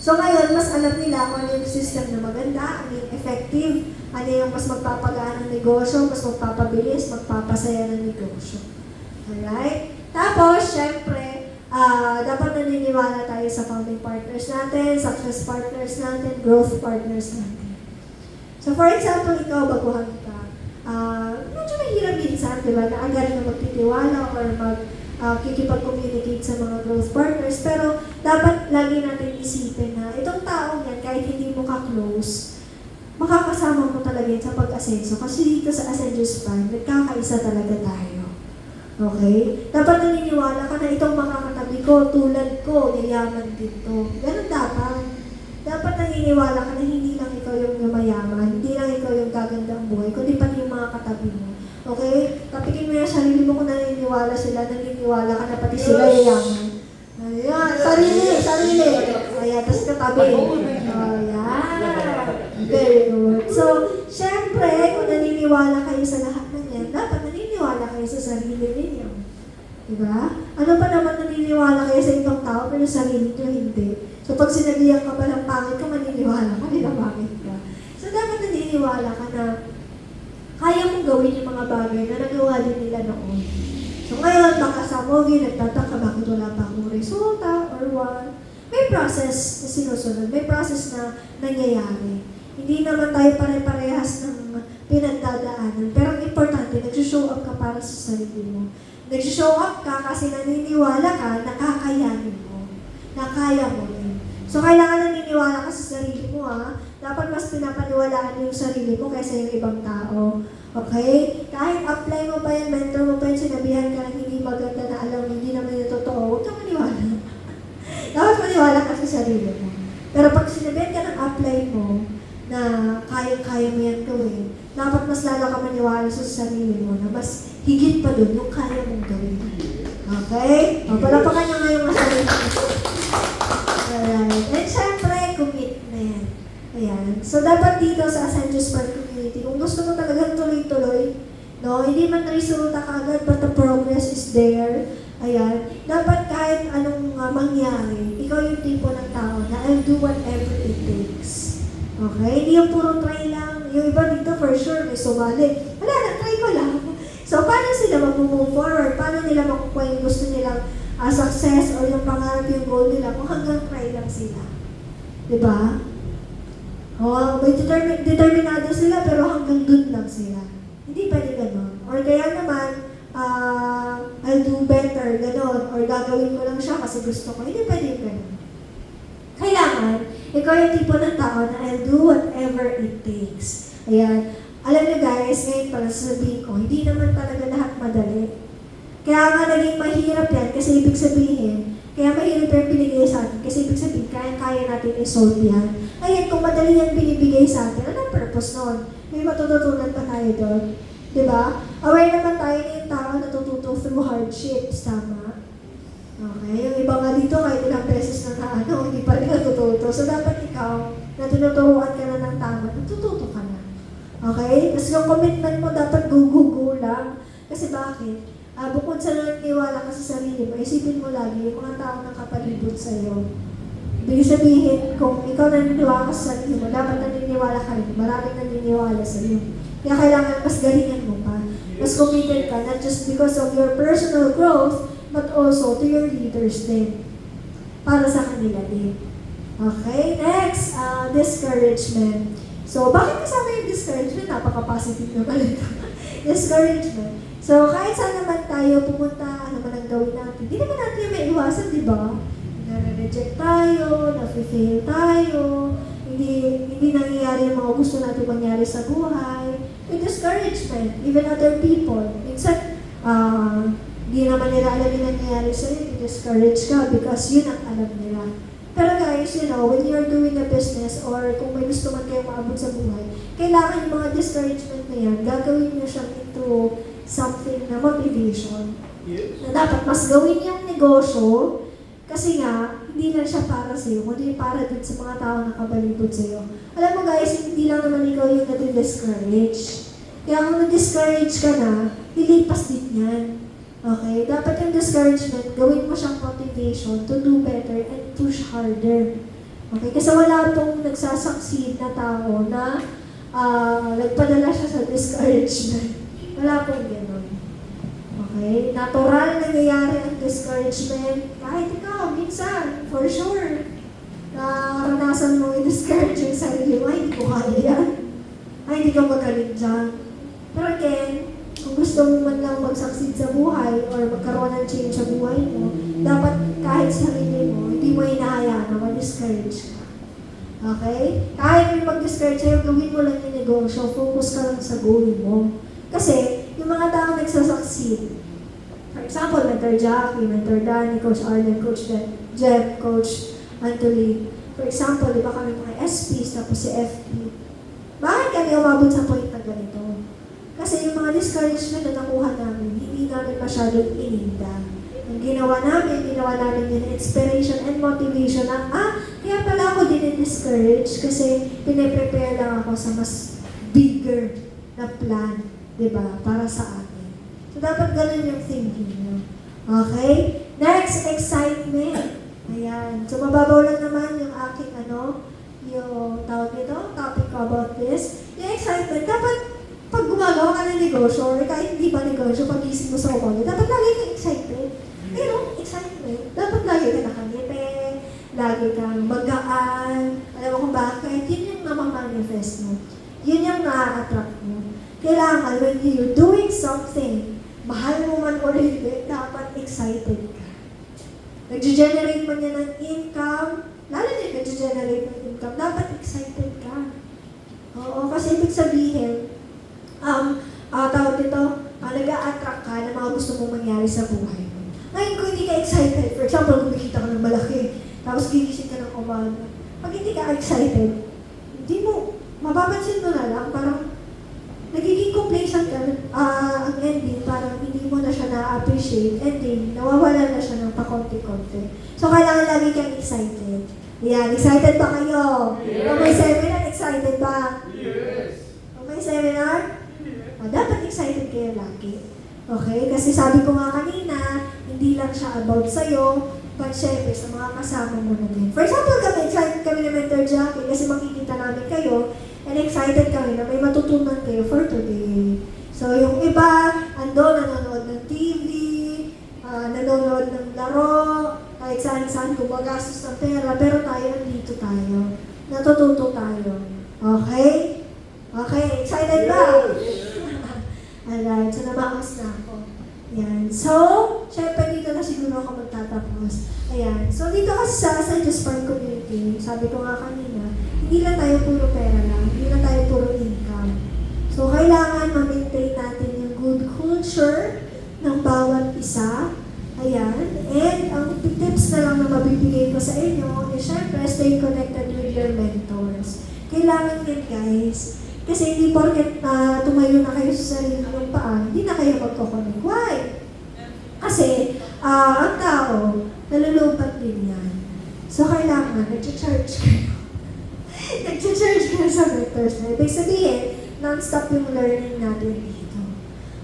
So ngayon, mas alam nila kung ano yung system na maganda, ano yung effective, ano yung mas magpapagaan ng negosyo, mas magpapabilis, magpapasaya ng negosyo. Alright? Tapos, syempre, dapat naniniwala tayo sa founding partners natin, success partners natin, growth partners natin. So for example, ikaw, baguhan ka. Medyo mahirap minsan, di ba, na agad na magtitiwala or kikipag-communicate sa mga growth partners. Pero dapat lagi natin isipin na itong taong yan, kahit hindi mo ka-close, makakasama mo talaga yan sa pag-asenso. Kasi dito sa Ascension Spark, nagkakaisa talaga tayo. Okay? Dapat naniniwala ka na itong makakatabi ko, tulad ko, yayaman dito. Ganun dapat. Dapat naniniwala ka na hindi lang ikaw yung mayaman, hindi lang ikaw yung gagandang buhay, kundi pati yung mga katabi mo. Okay? Tapikin mo yung sarili mo kung naniniwala sila, naniniwala ka na pati sila yayaman. Ayan, sarili. Ayan, tapos katabi. Ayan. Very good. So, syempre, kung naniniwala naniniwala kayo sa lahat ng yan, dapat naniniwala kayo sa sarili ninyo. Diba? Ano pa naman naniniwala kayo sa ibang tao, pero sa sarili nyo hindi. So pag sinabihan ka pa ng pangit ka, maniniwala ka nila bakit ka. So dapat naniniwala ka na kaya mong gawin yung mga bagay na nagawa din nila noon. So ngayon, baka sa movie, nagtataka bakit wala pa akong resulta or what. May process na sinusunod, may process na nangyayari. Hindi naman tayo pare-parehas ng pinagdadaanan. Pero ang importante, nag-show up ka para sa sarili mo. Nag-show up ka kasi naniniwala ka na kakayanin mo. Na kaya mo rin. So, kailangan naniniwala ka sa sarili mo, ha? Dapat mas pinapaniwalaan mo yung sarili mo kaysa yung ibang tao. Okay? Kahit apply mo pa yan, mentor mo pa yan, sinabihan ka ng hindi maganda na alam mo, hindi naman yung totoo, huwag kang maniwala. Dapat maniwala ka sa sarili mo. Pero pag sinabihan ka ng apply mo, na kaya mo yan gawin, dapat mas lalo ka maniwala sa sarili mo na mas higit pa dun yung kaya mong gawin. Okay? O, palapakan nyo nga yung masarili mo. Alright. And syempre, commitment. Ayan. So, dapat dito sa Ascension Spark Community, kung gusto mo talagang tuloy-tuloy, no, hindi man resulta kagad, but the progress is there. Ayan. Dapat kahit anong mangyari, ikaw yung tipo ng tao na I'll do whatever it takes. Okay? Hindi yung puro try lang. Yung iba dito for sure may sumali. Wala na, try ko lang. So, paano sila mag-move forward? Paano nila makukuha yung gusto nilang success or yung pangarap, yung goal nila kung hanggang try lang sila? Diba? Oh, may determinado sila pero hanggang dun lang sila. Hindi pwede ganon. Or kaya naman, I'll do better, ganon. Or gagawin ko lang siya kasi gusto ko. Hindi pwede ganon. Kailangan, ikaw yung tipo ng tao na I'll do whatever it takes. Ayan. Alam niyo guys, ngayon pala sasabihin ko, hindi naman talaga lahat madali. Kaya nga naging mahirap yan kasi ibig sabihin, kaya mahirap yung binigay sa atin kasi ibig sabihin, kaya natin i-solve yan. Ngayon, kung madali yan binibigay sa atin, anong purpose nun? May matututunan pa tayo doon. Diba? Aware naman tayo na yung tao natututo through hardships, tama? Okay, yung iba nga dito kahit ilang beses na hindi pa rin natututo. So dapat ikaw, na tinuturuan ka na ng tama, natututo ka na. Okay? Tapos yung commitment mo dapat go lang. Kasi bakit? Bukod sa naniniwala ka sa sarili mo, isipin mo lagi yung mga tao na kapalibot sa'yo. Ibig sabihin, kung ikaw naniniwala ka sa sarili mo, dapat naniniwala ka rin. Maraming naniniwala sa'yo. Kaya kailangan mas galingan mo pa. Mas committed ka, not just because of your personal growth, but also to your leaders din. Para sa kanila din. Okay? Next, discouragement. So, bakit kasama yung discouragement? Napaka-positive naman ito. Discouragement. So, kahit saan naman tayo pumunta, ano man ang gawin natin, hindi naman natin yung may iwasan, di ba? Na-reject tayo, na-fail tayo, hindi nangyayari yung mga gusto natin mangyari sa buhay. May discouragement, even other people. Minsan, di naman nila alam yung nangyayari sa'yo, discourage ka because yun ang alam nila. Pero guys, you know, when you're doing a business or kung may gusto man kayo maabot sa buhay, kailangan yung mga discouragement na yan, gagawin nyo siyang into something na motivation. Yes. Na dapat mas gawin yung negosyo kasi nga, hindi lang siya para sa'yo, kundi para din sa mga tao na kabalibot sa'yo. Alam mo guys, hindi lang naman ikaw yung nadi-discourage. Kaya kung na-discourage ka na, lilipas din yan. Okay? Dapat yung discouragement, gawin mo siyang motivation to do better and push harder. Okay? Kasi wala pong nagsasucceed na tao na nagpadala siya sa discouragement. Wala pong gano'n. Okay? Natural nangyayari ang discouragement. Kahit ikaw, minsan, for sure, naranasan mo i-discourage yung sarili mo, ay, hindi ko kaya yan. Ay, hindi ka magaling dyan. Pero again, kung gusto mo man lang mag-succeed sa buhay or magkaroon ng change sa buhay mo, dapat kahit sarili mo, hindi mo hinahayaan na ma-discourage ka. Okay? Kahit may mag-discourage sa'yo, gawin mo lang yung negosyo, focus ka lang sa goal mo. Kasi, yung mga tao nagsasucceed, for example, Mentor Jackie, Mentor Danny, Coach Arlen, Coach Jeff, Coach Anthony. For example, di ba kami mga SPs, tapos si FP. Bakit kami umabot sa point na ganito? Kasi yung mga discouragement na nakuha namin, hindi namin masyadong ininda. Ang ginawa namin yung inspiration and motivation na, kaya pala ako din discourage kasi pinaprepare lang ako sa mas bigger na plan, di ba, para sa atin. So, dapat ganun yung thinking nyo. Okay? Next, excitement. Ayan. So, mababaw lang naman yung aking yung tawag nito, topic about this. Yung excitement, dapat pag gumagawa ka ng negosyo, or kahit hindi pa negosyo, pag-isip mo sa umaga, dapat lagi kang excited. Pero, excitement, dapat lagi ka nakangiti, lagi kang magaan, alam mo kung bakit, yun yung namamanifest mo. Yun yung na-attract mo. Kailangan, when you're doing something, mahal mo man or hindi, dapat excited ka. Nag-generate man yan ng income, lalo din nag-generate ng income, dapat excited ka. Oo, kasi ibig sabihin, tawag dito, nag-a-attract ka ng mga gusto mong mangyari sa buhay mo. Ngayon, kung hindi ka excited, for example, kumikita ka ng malaki, tapos gigising ka ng umaga, pag hindi ka excited, hindi mo, mapapansin mo na lang, parang nagiging complacent ka, ang ending, parang hindi mo na siya na-appreciate, ending, nawawala na siya ng pakonti-konti. So, kailangan lagi kang excited. Yan, excited ba kayo? Yes! Kung may seminar, excited ba? Yes! Kung may seminar, dapat excited kayo lagi. Okay? Kasi sabi ko nga kanina, hindi lang siya about sa'yo, but syempre sa mga kasama mo na din. For example, excited kami ni Mentor Jackie kasi makikita namin kayo and excited kami na may matutunan kayo for today. So, yung iba, nanonood ng TV, nanonood ng laro, kahit saan-saan gumagastos ng pera, pero tayo, andito tayo. Natututo tayo. Okay? Okay, excited ba? Alright, so nabakas na ako. Ayan. So, syempre dito na siguro ako magtatapos. Ayan. So, dito kasi sa Just Park Community, sabi ko nga kanina, hindi lang tayo puro pera lang, hindi lang tayo puro income. So, kailangan ma-maintain natin yung good culture ng bawat isa. Ayan. And ang tips na lang na mabibigay ko sa inyo is syempre, stay connected with your mentors. Kailangan yan, guys. Kasi hindi porket tumayo na kayo sa sarili ng paa, hindi na kayo magkoconnect. Why? Kasi ang tao, nalulupat din yan. So, kailangan, nag-charge kayo. Nag-charge kayo sa mentors na. Ibig sabihin, non-stop yung learning natin dito.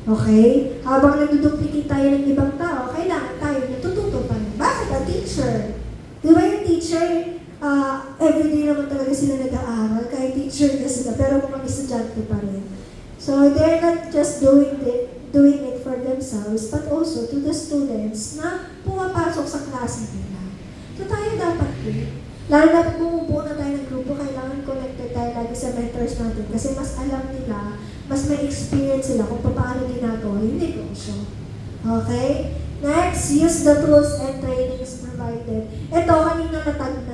Okay? Habang nagduduplicate tayo ng ibang tao, kailangan tayo natututo pa rin. Bakit? A teacher. Di ba yung teacher, everyday naman talaga sila nag-aaral, kahit teacher na sila, pero mga estudyante pa rin. So, they're not just doing it for themselves, but also to the students na pumapasok sa klase nila. So, tayo dapat din. Lalo na pag bumubuo na tayo ng grupo, kailangan connected tayo lagi sa mentors natin kasi mas alam nila, mas may experience sila kung paano ginagawa yung negosyo. Okay? Next, use the tools and trainings provided. Ito, kanina natag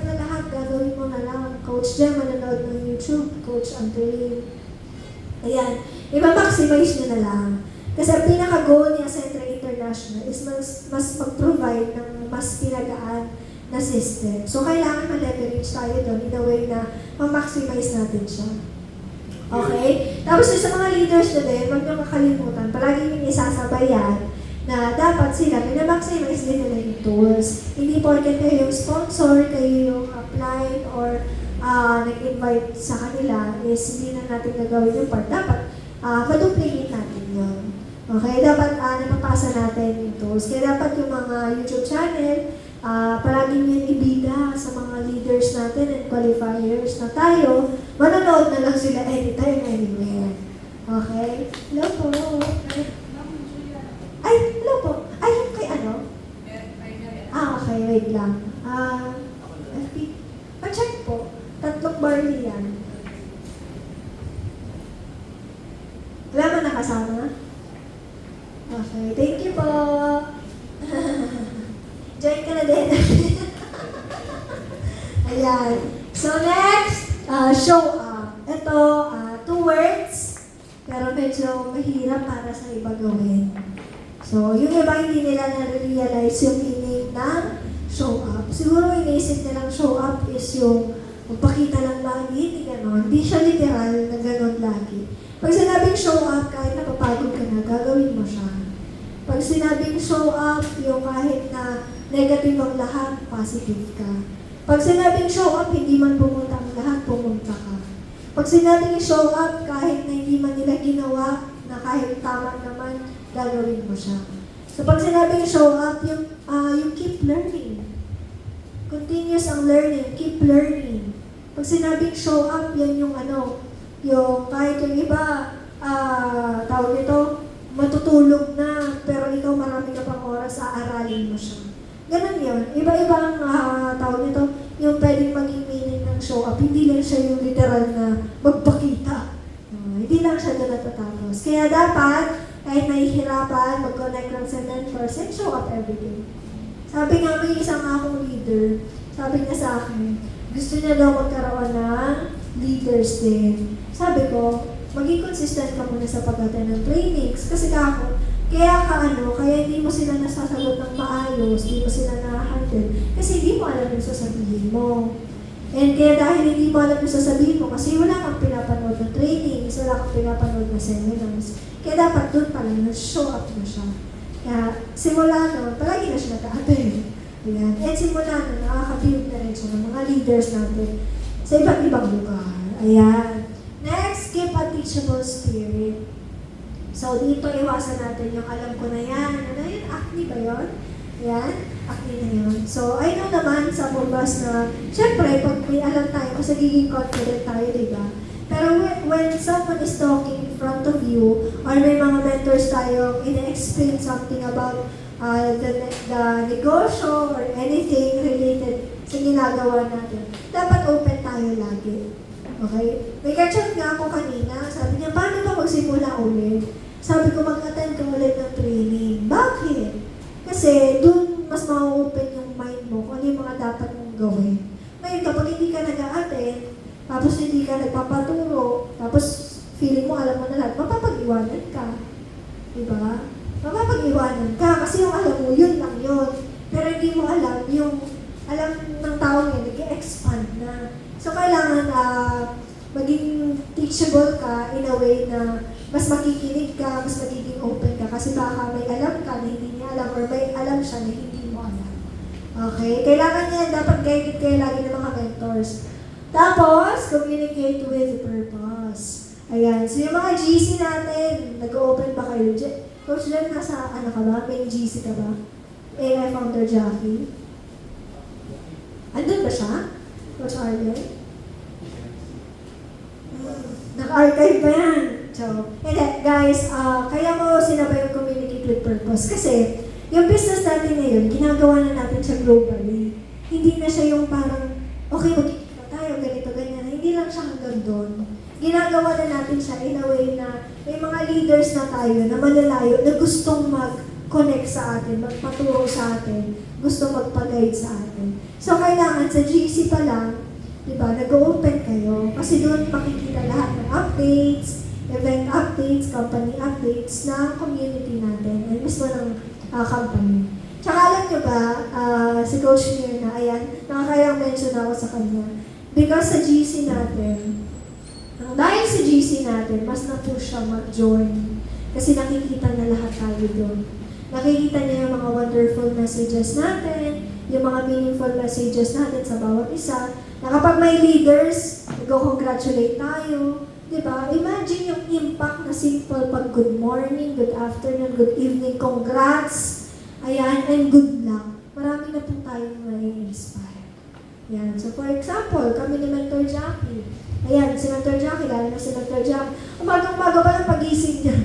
na lahat, gagawin mo na lang. Coach Jem, manonood ng YouTube, Coach Anthony. Ayan, i-maximize nyo na lang. Kasi ang pinaka-goal niya sa Centra International is mas mag-provide ng mas pinagaan na system. So, kailangan ma-leverage tayo doon in a way na ma-maximize natin siya. Okay? Tapos sa mga leaders na din, huwag nyo kakalimutan, palagi yung isasabayan na dapat sila, minamaximize din nila yung tools. Hindi porket kayo yung sponsor, kayo yung apply or nag-invite sa kanila is hindi na natin gagawin yung part. Dapat maduplicate natin yun. Okay? Dapat napapasa natin yung tools. Kaya dapat yung mga YouTube channel, palagi nyo ibida sa mga leaders natin and qualifiers na tayo, manonood na lang sila anytime, anywhere. Okay? Hello po. Ay, hello po. Ay, yung kay ano? Okay, wait lang. Pa-check po. 3 barley yan. Wala mo nakasama? Okay, thank you po. Join ka na din. Ayan. So next, show up. Ito, 2 words, pero medyo mahirap para sa iba gawin. So, yung iba hindi nila na-realize yung meaning ng show up. Siguro inisip nilang show up is yung magpakita lang lagi, hindi gano'n. Hindi siya literal na gano'n lagi. Pag sinabing show up, kahit napapagod ka na, gagawin mo siya. Pag sinabing show up, yung kahit na negative ang lahat, positive ka. Pag sinabing show up, hindi man pumunta ang lahat, pumunta ka. Pag sinabing show up, kahit na hindi man nila ginawa, na kahit tama naman, gagawin mo siya. So pag sinabing show up, yung keep learning. Continuous ang learning, keep learning. Pag sinabing show up, yan yung yung kahit yung iba, tawag nito, matutulog na, pero ikaw marami ka pang oras, aaralin mo siya. Ganun yun. Iba-iba ang tawag nito, yung pwedeng maging meaning ng show up. Hindi lang siya yung literal na magpakita. Hindi lang siya doon natatapos. Kaya dapat, kahit nahihirapan, mag-connect lang sa 10%, show up everyday. Sabi nga, may isang akong leader, sabi niya sa akin, gusto niya daw magkaroon ng leaders din. Sabi ko, maging consistent ka muna sa pag-attend ng trainings. Kasi kaya hindi mo sila nasasagot ng maayos, hindi mo sila na-handle. Kasi hindi mo alam yung sasabihin mo. And kaya dahil hindi mo alam yung sasabihin mo, kasi wala kang pinapanood ng trainings, wala kang pinapanood ng seminars. Kaya dapat doon pa lang, show up na siya. Kaya simula nun, palagi na siya nag-attend. Ayan. And simula nun, nakaka-build na rin siya ng mga leaders natin sa iba't ibang lugar. Ayan. Next, keep a teachable spirit. So, dito iwasan natin yung alam ko na yan. Ano yun? Acne ba yun? Ayan. Acne na yun. So, I know naman sa bumbas na, syempre, pag may alam tayo, kasi giging confident tayo, di ba? Pero when someone is talking in front of you, or may mga mentors tayo, ina-explain something about the negosyo or anything related sa ginagawa natin, dapat open tayo lagi. Okay? May ka-chat nga ako kanina, sabi niya, paano ba magsimula ulit? Sabi ko, mag-attend ka ulit ng training. Bakit? Kasi dun mas ma-open yung mind mo kung ano yung mga dapat mong gawin. Ngayon, kapag hindi ka nag-attend, tapos hindi ka nagpapaturo, tapos feeling mo alam mo na lahat, mapapag-iwanan ka. Diba? Mapapag-iwanan ka kasi yung alam mo, yun lang yun. Pero hindi mo alam yung alam ng tao yun, nag-expand na. So, kailangan maging teachable ka in a way na mas makikinig ka, mas magiging open ka kasi baka may alam ka na hindi niya alam or may alam siya na hindi mo alam. Okay? Kailangan niya, dapat guided kayo lagi ng mga mentors. Tapos, communicate with purpose. Ayan. So, yung mga GC natin, nag-open ba kayo? Coach Jen, nasa ka ba? May GC ka ba? AI founder Jackie? Andun ba siya? Coach Arlen? Naka-archive ba yan? So, hindi, guys, kaya ko sinabay yung communicate with purpose. Kasi, yung business natin ngayon, ginagawa na natin siya globally. Hindi na siya yung parang, okay, magkikita tayo, ganito, ganyan. Hindi lang siya hanggang doon. Ginagawa na natin siya in a way na may mga leaders na tayo na malalayo na gustong mag-connect sa atin, magpaturo sa atin, gustong magpag-guide sa atin. So, kailangan sa GC pa lang, diba, nag-open kayo kasi doon makikita lahat ng updates, event updates, company updates na community natin, and mismo ng company. Tsaka alam nyo ba, si Coach Mir na, ayan, nakakayang mention ako sa kanya. Because sa GC natin, dahil sa GC natin, mas na-push siya mag-join. Kasi nakikita na lahat tayo doon. Nakikita niya yung mga wonderful messages natin, yung mga meaningful messages natin sa bawat isa, na kapag may leaders, nag-congratulate tayo. Diba? Imagine yung impact na simple pag good morning, good afternoon, good evening, congrats, ayan, and good luck. Marami na po tayong nai-inspire. Ayan. So for example, kami ni Mentor Jackie. Ayan, si Mentor Jackie, lalo na si Mentor Jackie. Umagang-umaga pa lang pag-ising niya.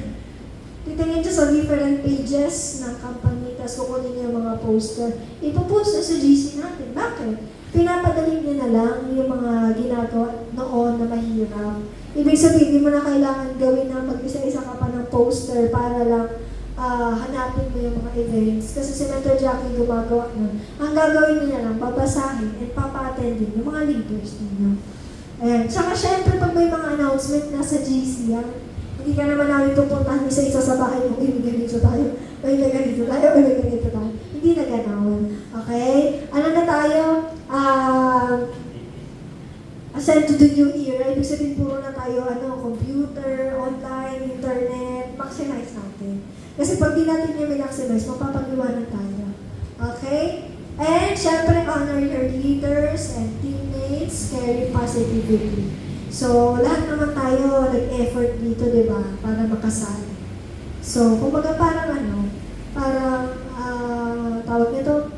Titingin siya sa different pages ng company, tapos kukunin niya yung mga poster. Ipopost na sa GC natin. Bakit? Pinapadali niya na lang yung mga ginagawa noon na mahirap. Ibig sabihin, hindi mo na kailangan gawin na mag-isa-isa ka pa ng poster para lang hanapin mo yung mga events. Kasi si Mentor Jackie gumagawa nun. Ang gagawin niya lang, babasahin and papa-attendin yung mga leaders ninyo. Ayan. Tsaka syempre, pag may mga announcement na sa GC, hindi ka naman namin pupuntahan isa-isa sa bahay mo, may ganito tayo, may ganito tayo, may ganito tayo. Hindi na ganoon. Okay? Ano na tayo? Ascend to the new era. Ibig sabihin puro na tayo, computer, online, internet, maximize natin. Kasi pag di natin yung maximize, mapapag-iwanan tayo. Okay? And syempre, honor your leaders and teammates, carry positivity. So, lahat naman tayo nag-effort dito, di ba? Para makasali. So, kumbaga parang tawag nito,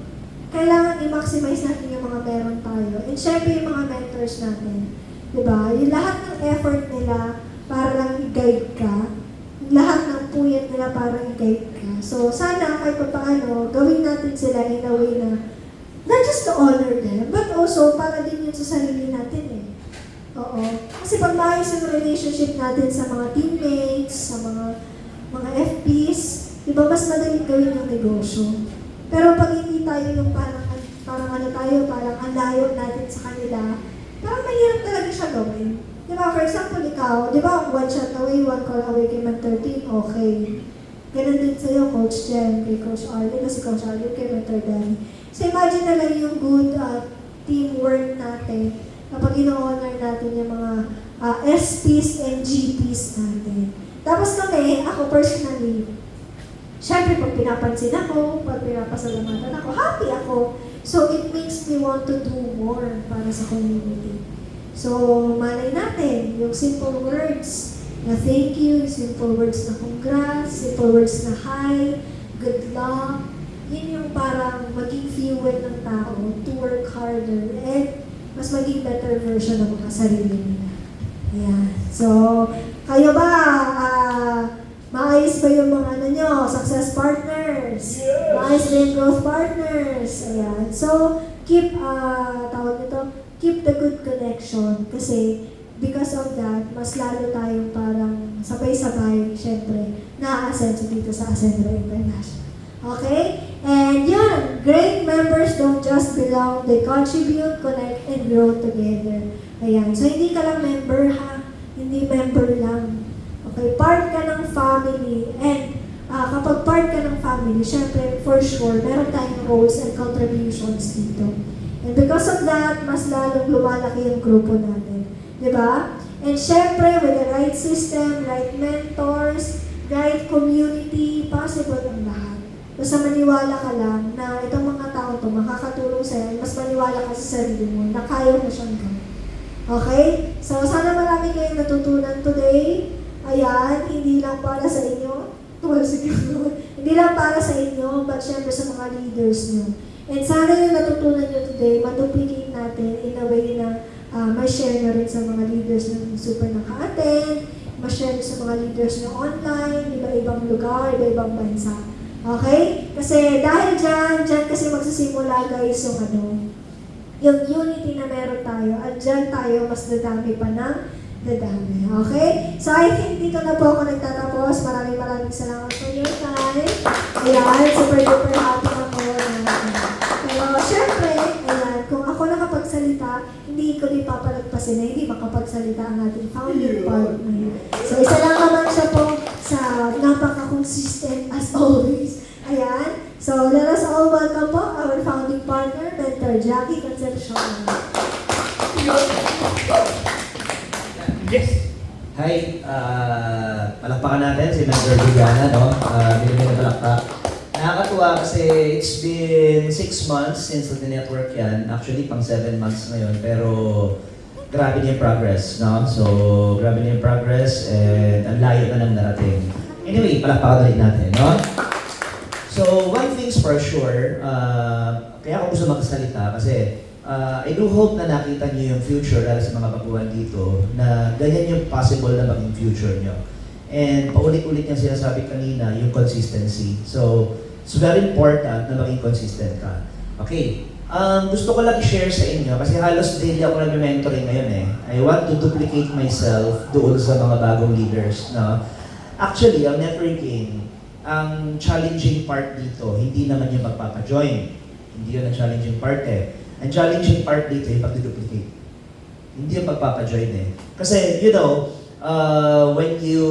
kailangan i-maximize natin yung mga meron tayo. And syempre yung mga mentors natin. Diba? Yung lahat ng effort nila para lang i-guide ka. Lahat ng puyat nila para i-guide ka. So sana kahit paano, gawin natin sila in a way na not just to honor them, but also para din yun sa sarili natin eh. Oo. Kasi pag maayos yung relationship natin sa mga teammates, sa mga FPs, diba mas madaling gawin yung negosyo. Pero pag hindi tayo yung parang ang layo natin sa kanila, parang mahirap talaga siya gawin. Diba, for example, ikaw, diba, one shot away, one call away kay Man 13, okay. Ganun din sa'yo, Coach Jen, kay Coach Arlen, kasi Coach Arlen kay Mentor Danny. So imagine na lang yung good teamwork natin kapag ino-honor natin yung mga SPs and GPs natin. Tapos kami, ako personally, syempre, pag pinapansin ako, pag pinapasalamatan ako, happy ako. So, it makes me want to do more para sa community. So, malay natin, yung simple words na thank you, simple words na congrats, simple words na hi, good luck, yun yung parang maging fuel ng tao to work harder and mas maging better version ng mga sarili nila. Ayan. So, kayo ba, maayos ba yung mga success partners? Maayos ba yung growth partners? Ayan. So, keep keep the good connection kasi because of that, mas lalo tayong parang sabay-sabay, syempre, na-ascenso dito sa Ascendra International. Okay? And yun, great members don't just belong, they contribute, connect, and grow together. Ayan. So, hindi ka lang member ha, hindi member lang. Okay, part ka ng family and kapag part ka ng family, syempre, for sure, meron tayong roles and contributions dito. And because of that, mas lalong lumalaki yung grupo natin. Diba? And syempre, with the right system, right mentors, right community, possible ang lahat. Basta maniwala ka lang na itong mga tao to makakatulong sa'yo, mas maniwala ka sa sarili mo na kaya mo siyang gawin. Okay? So, sana marami kayong natutunan today. Ayan, hindi lang para sa inyo. Hindi lang para sa inyo, but syempre sa mga leaders nyo. And sana yung natutunan nyo today, maduplicate natin in a way na ma-share nyo rin sa mga leaders na super naka-attend, ma-share nyo sa mga leaders nyo online, iba-ibang lugar, iba-ibang bansa. Okay? Kasi dahil dyan kasi magsisimula guys yung unity na meron tayo, at dyan tayo mas dadami pa ng dadami. Okay? So I think dito na po ako nagtatapos. Maraming salamat for your time. Ayan, super duper happy ako na. Pero syempre, ayan, kung ako nakapagsalita, hindi ko din papalagpasin na hindi makapagsalita ang ating founding partner. So isa lang naman siya po sa napaka-consistent as always. Ayan. So let us all welcome po our founding partner, Mentor Jackie Concepcion. Yes! Hi, palakpakan natin si Mentor Juliana, no? Binibig na palakpak. Nakakatuwa kasi it's been 6 months since the network yan. Actually, pang 7 months ngayon. Pero grabe na yung progress, no? So, grabe na yung progress and ang layo na lang narating. Anyway, palakpakan ulit natin, no? So, one thing's for sure, kaya ako gusto magsalita kasi I do hope na nakita niyo yung future lalo sa mga baguhan dito na ganyan yung possible na maging future niyo. And paulit-ulit yung sinasabi kanina, yung consistency. So, it's very important na maging consistent ka. Okay, gusto ko lang i-share sa inyo kasi halos daily ako nag-mentoring ngayon eh. I want to duplicate myself doon sa mga bagong leaders. No? Actually, ang networking, ang challenging part dito, hindi naman yung magpapa-join. Hindi yun ang challenging part eh. Ang challenging part dito yung pag-duplicate. Hindi yung pagpapa-join eh. Kasi, you know, when you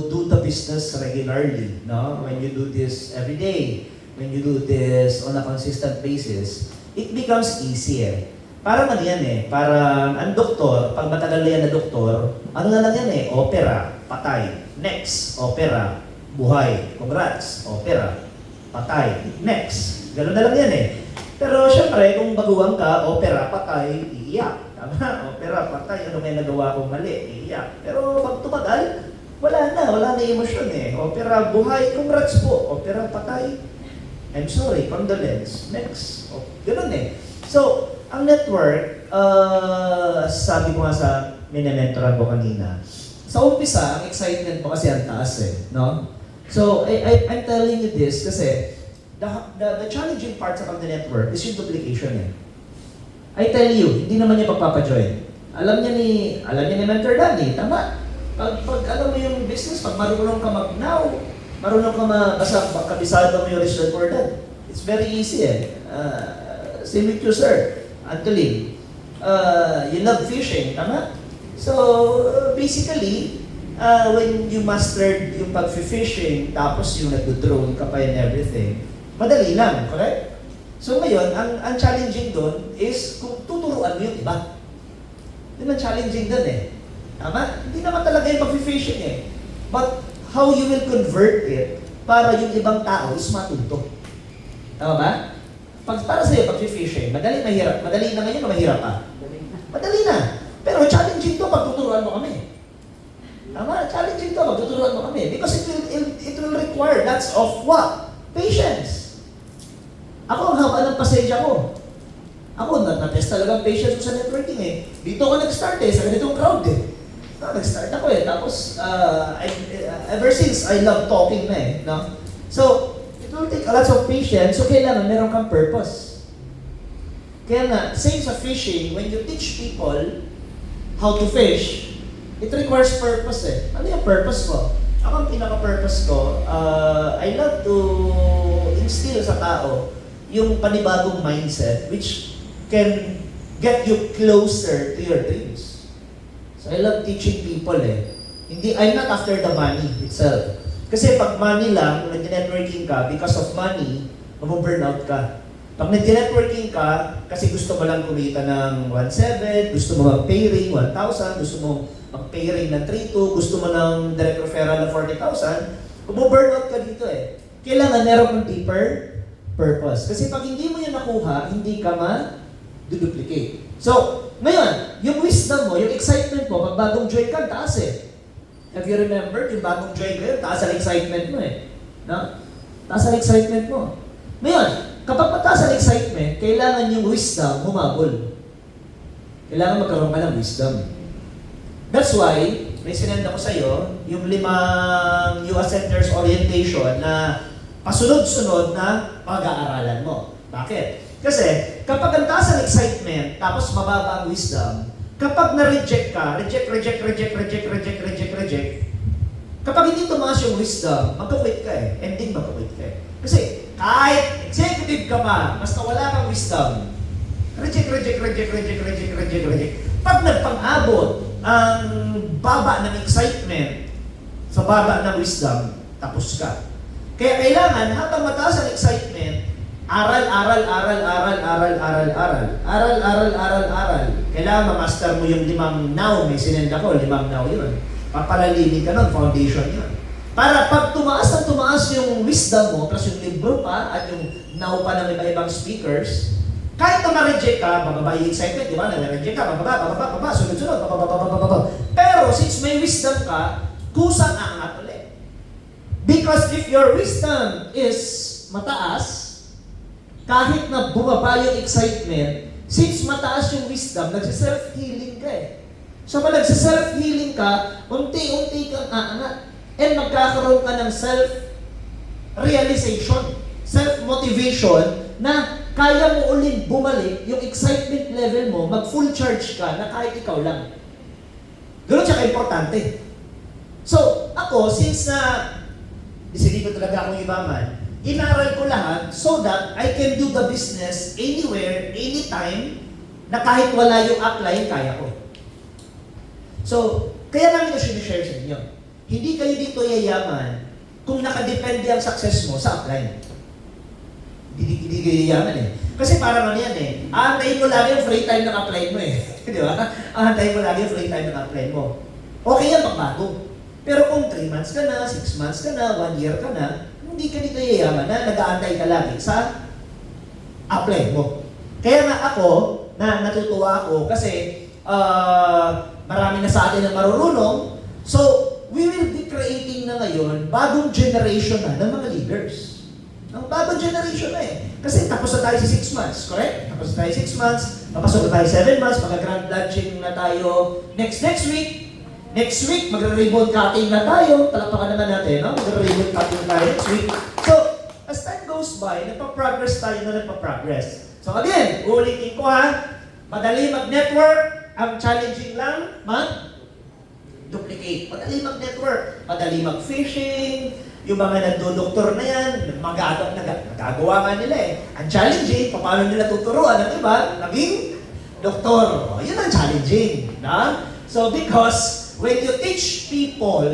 do the business regularly, no? When you do this every day, when you do this on a consistent basis, it becomes easier. Parang ano yan eh, parang ang doktor, pag matagal na yan na doktor, ano na lang yan eh, opera, patay. Next, opera, buhay. Congrats, opera, patay. Next. Ganun na lang yan eh. Pero syempre, kung baguhan ka, opera, patay, iiyak. Tama? Opera, patay. Ano may nagawa kong mali? Iiyak. Pero pag tumagal, wala na emosyon eh. Opera, buhay. Congrats po. Opera, patay. I'm sorry, condolence. Next. Ganun eh. So, ang network, sabi ko nga sa minimentoran ko kanina, sa umpisa, ang excitement mo kasi ang taas eh, no? So, I'm telling you this kasi the challenging part sa the network is yung duplication eh. I tell you, hindi naman niya pagpapajoin. Alam niya ni Mentor Danny, tama? Pag alam mo yung business, pag marunong ka mag-now, marunong ka basta kabisado mo yung risk recorder. It's very easy eh. Same with you, sir. Antolin. You love fishing, tama? So, basically, when you mastered yung pag-fishing, tapos yung nag-drone ka pa and everything, madali lang, correct? So ngayon, ang challenging doon is kung tuturuan mo yung iba. Yun ang challenging doon eh. Tama? Hindi naman talaga yung pag-fishing eh. But how you will convert it para yung ibang tao is matuto. Tama ba? Para sa'yo, pag-fishing, madali na ngayon o mahirap pa? Madali na. Pero challenging to pag tuturuan mo kami. Tama? Challenging to pag tuturuan mo kami. Because it will require lots of what? Patience. Ako, ang haba ng pasensya ko. Ako, na-test talaga ang patience ko sa networking eh. Dito ako nag-start eh, sa ganitong crowd eh. Nag-start ako eh. Tapos, ever since, I love talking na eh. No? So, it will take a lot of patience. So, kailangan meron kang purpose. Kaya nga, same sa fishing, when you teach people how to fish, it requires purpose eh. Ano yung purpose mo? Ako, ang pinaka-purpose ko, I love to instill sa tao yung panibagong mindset which can get you closer to your dreams. So I love teaching people eh. I'm not after the money itself. Kasi pag money lang, kung nag-networking ka, because of money, mabu-burnout ka. Pag nag-networking ka, kasi gusto mo lang kumita ng 1.7, gusto mo mag-pay ring 1,000, gusto mo mag-pay ring ng 3.2, gusto mo ng direct referral ng 40,000, mabu-burnout ka dito eh. Kailangan meron kang deeper purpose. Kasi pag hindi mo yun nakuha, hindi ka ma-duplicate. So, ngayon, yung wisdom mo, yung excitement mo, pag bagong join ka, taas eh. Have you remembered yung bagong join ka yun? Taas ang excitement mo eh. No? Taas ang excitement mo. Ngayon, kapag mataas ang excitement, kailangan yung wisdom humabol. Kailangan magkaroon ka ng wisdom. That's why, may sinend ako sa'yo, yung 5 US Centers Orientation na pasunod-sunod na pag-aaralan mo. Bakit? Kasi kapag ang taas ang excitement, tapos mababa ang wisdom, kapag na-reject ka, reject, kapag hindi tumaas yung wisdom, magka-quit ka eh. Ending magka-quit ka eh. Kasi kahit executive ka pa, basta wala kang wisdom, reject. Pag nagpang-abot ang baba ng excitement sa baba ng wisdom, tapos ka. Kaya kailangan, habang mataas ang excitement, aral. Kailangan ma-master mo yung 5 now. May sinend ako, 5 now yun. Papalalimin ka nun, foundation yun. Para pag tumaas yung wisdom mo, plus yung libro pa, at yung now pa ng iba-ibang speakers, kahit na ma-reject ka, bababa yung excitement, di ba? Na-reject ka, bababa, sunod-sunod, bababa. Pero since may wisdom ka, kusang aangat ulit. Because if your wisdom is mataas, kahit na bumaba yung excitement, since mataas yung wisdom, nagsiself-healing ka eh. So pag nagsiself-healing ka, unti-unti kang aangat. And magkakaroon ka ng self-realization, self-motivation, na kaya mo ulit bumalik yung excitement level mo, mag-full charge ka na kahit ikaw lang. Ganun siya ka-importante. So, ako, since na hindi ko talaga akong yumaman, inaral ko lahat so that I can do the business anywhere, anytime, na kahit wala yung upline, kaya ko. So, kaya namin ito sinishare sa inyo. Hindi kayo dito yayaman kung nakadepende ang success mo sa upline. Hindi kayo yayaman eh. Kasi parang ano yan eh, aantayin mo lagi yung free time ng upline mo eh. Di ba? Aantayin mo lagi yung free time ng upline mo. Okay yan pagbago. Pero kung 3 months ka na, 6 months ka na, 1 year ka na, hindi ka dito yayaman na nag-aantay ka lagi sa upline mo. Kaya nga ako, natutuwa ako kasi marami na sa atin ang marurunong. So, we will be creating na ngayon bagong generation na ng mga leaders. Ang bagong generation na eh. Kasi tapos na tayo sa 6 months, correct? Tapos na tayo 6 months, papasok na tayo 7 months, mag-grand launching na tayo next week. Next week, magre-ribbon cutting na tayo. Talapakan naman natin, no? Magre-ribbon cutting tayo next week. So, as time goes by, nagpa-progress tayo na nagpa-progress. So again, ulitin ko ha, madali mag-network, ang challenging lang, duplicate. Madali mag-network, madali mag-fishing, yung mga nagdo-doktor na yan, nagagawa nga nila eh. Ang challenging, paano nila tuturuan ng iba, naging doktor. O, yun ang challenging. Na? So, because when you teach people,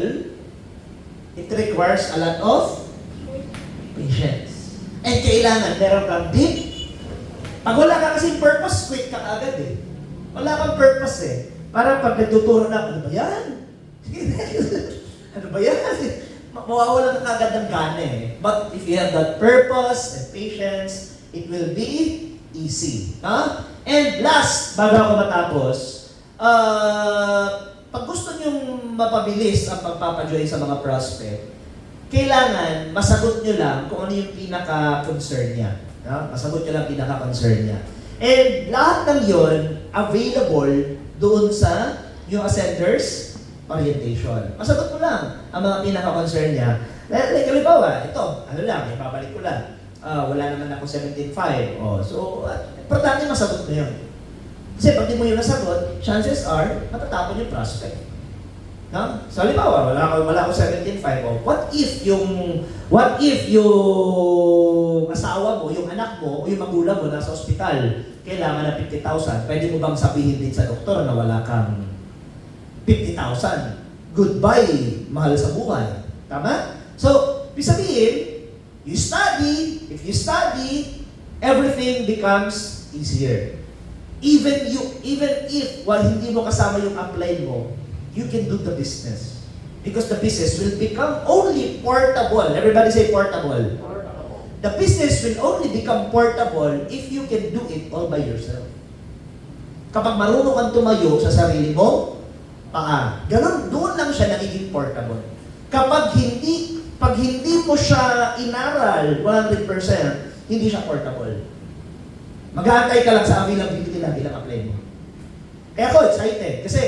it requires a lot of patience. And kailangan meron kang deep. Pag wala ka kasing purpose, quit ka agad eh. Wala kang purpose eh. Parang pag nagtuturo na, ano ba yan? Ano ba yan? Mawawala ka agad ng gana eh. But if you have that purpose and patience, it will be easy. Huh? And last, bago ako matapos, pag gusto nyong mapabilis ang pagpapajoin sa mga prospect, kailangan masagot nyo lang kung ano yung pinaka-concern niya. No? Masagot nyo lang pinaka-concern niya. And lahat ng yon available doon sa yung ascenders orientation. Masagot mo lang ang mga pinaka-concern niya. Like, halimbawa, ito, ano lang, ibabalik ko lang. Wala naman ako 17.5. Oh, so, importante masagot mo yun. Kasi pag di mo yun nasagot, chances are, matatapon yung prospect. No? So, halimbawa, wala ako 17.5. Oh, what if yung asawa mo, yung anak mo, o yung magulang mo nasa ospital, kailangan na 50,000, pwede mo bang sabihin din sa doktor na wala kang 50,000? Goodbye, mahal sa buhay. Tama? So, ibig sabihin, if you study, everything becomes easier. Even if, while hindi mo kasama yung upline mo, you can do the business. Because the business will become only portable. Everybody say portable. The business will only become portable if you can do it all by yourself. Kapag marunong kang tumayo sa sarili mo, ganun, doon lang siya nagiging portable. Pag hindi mo siya inaral 100%, hindi siya portable. Mag-aantay ka lang sa availability lang bilang apply mo. Kaya ako excited kasi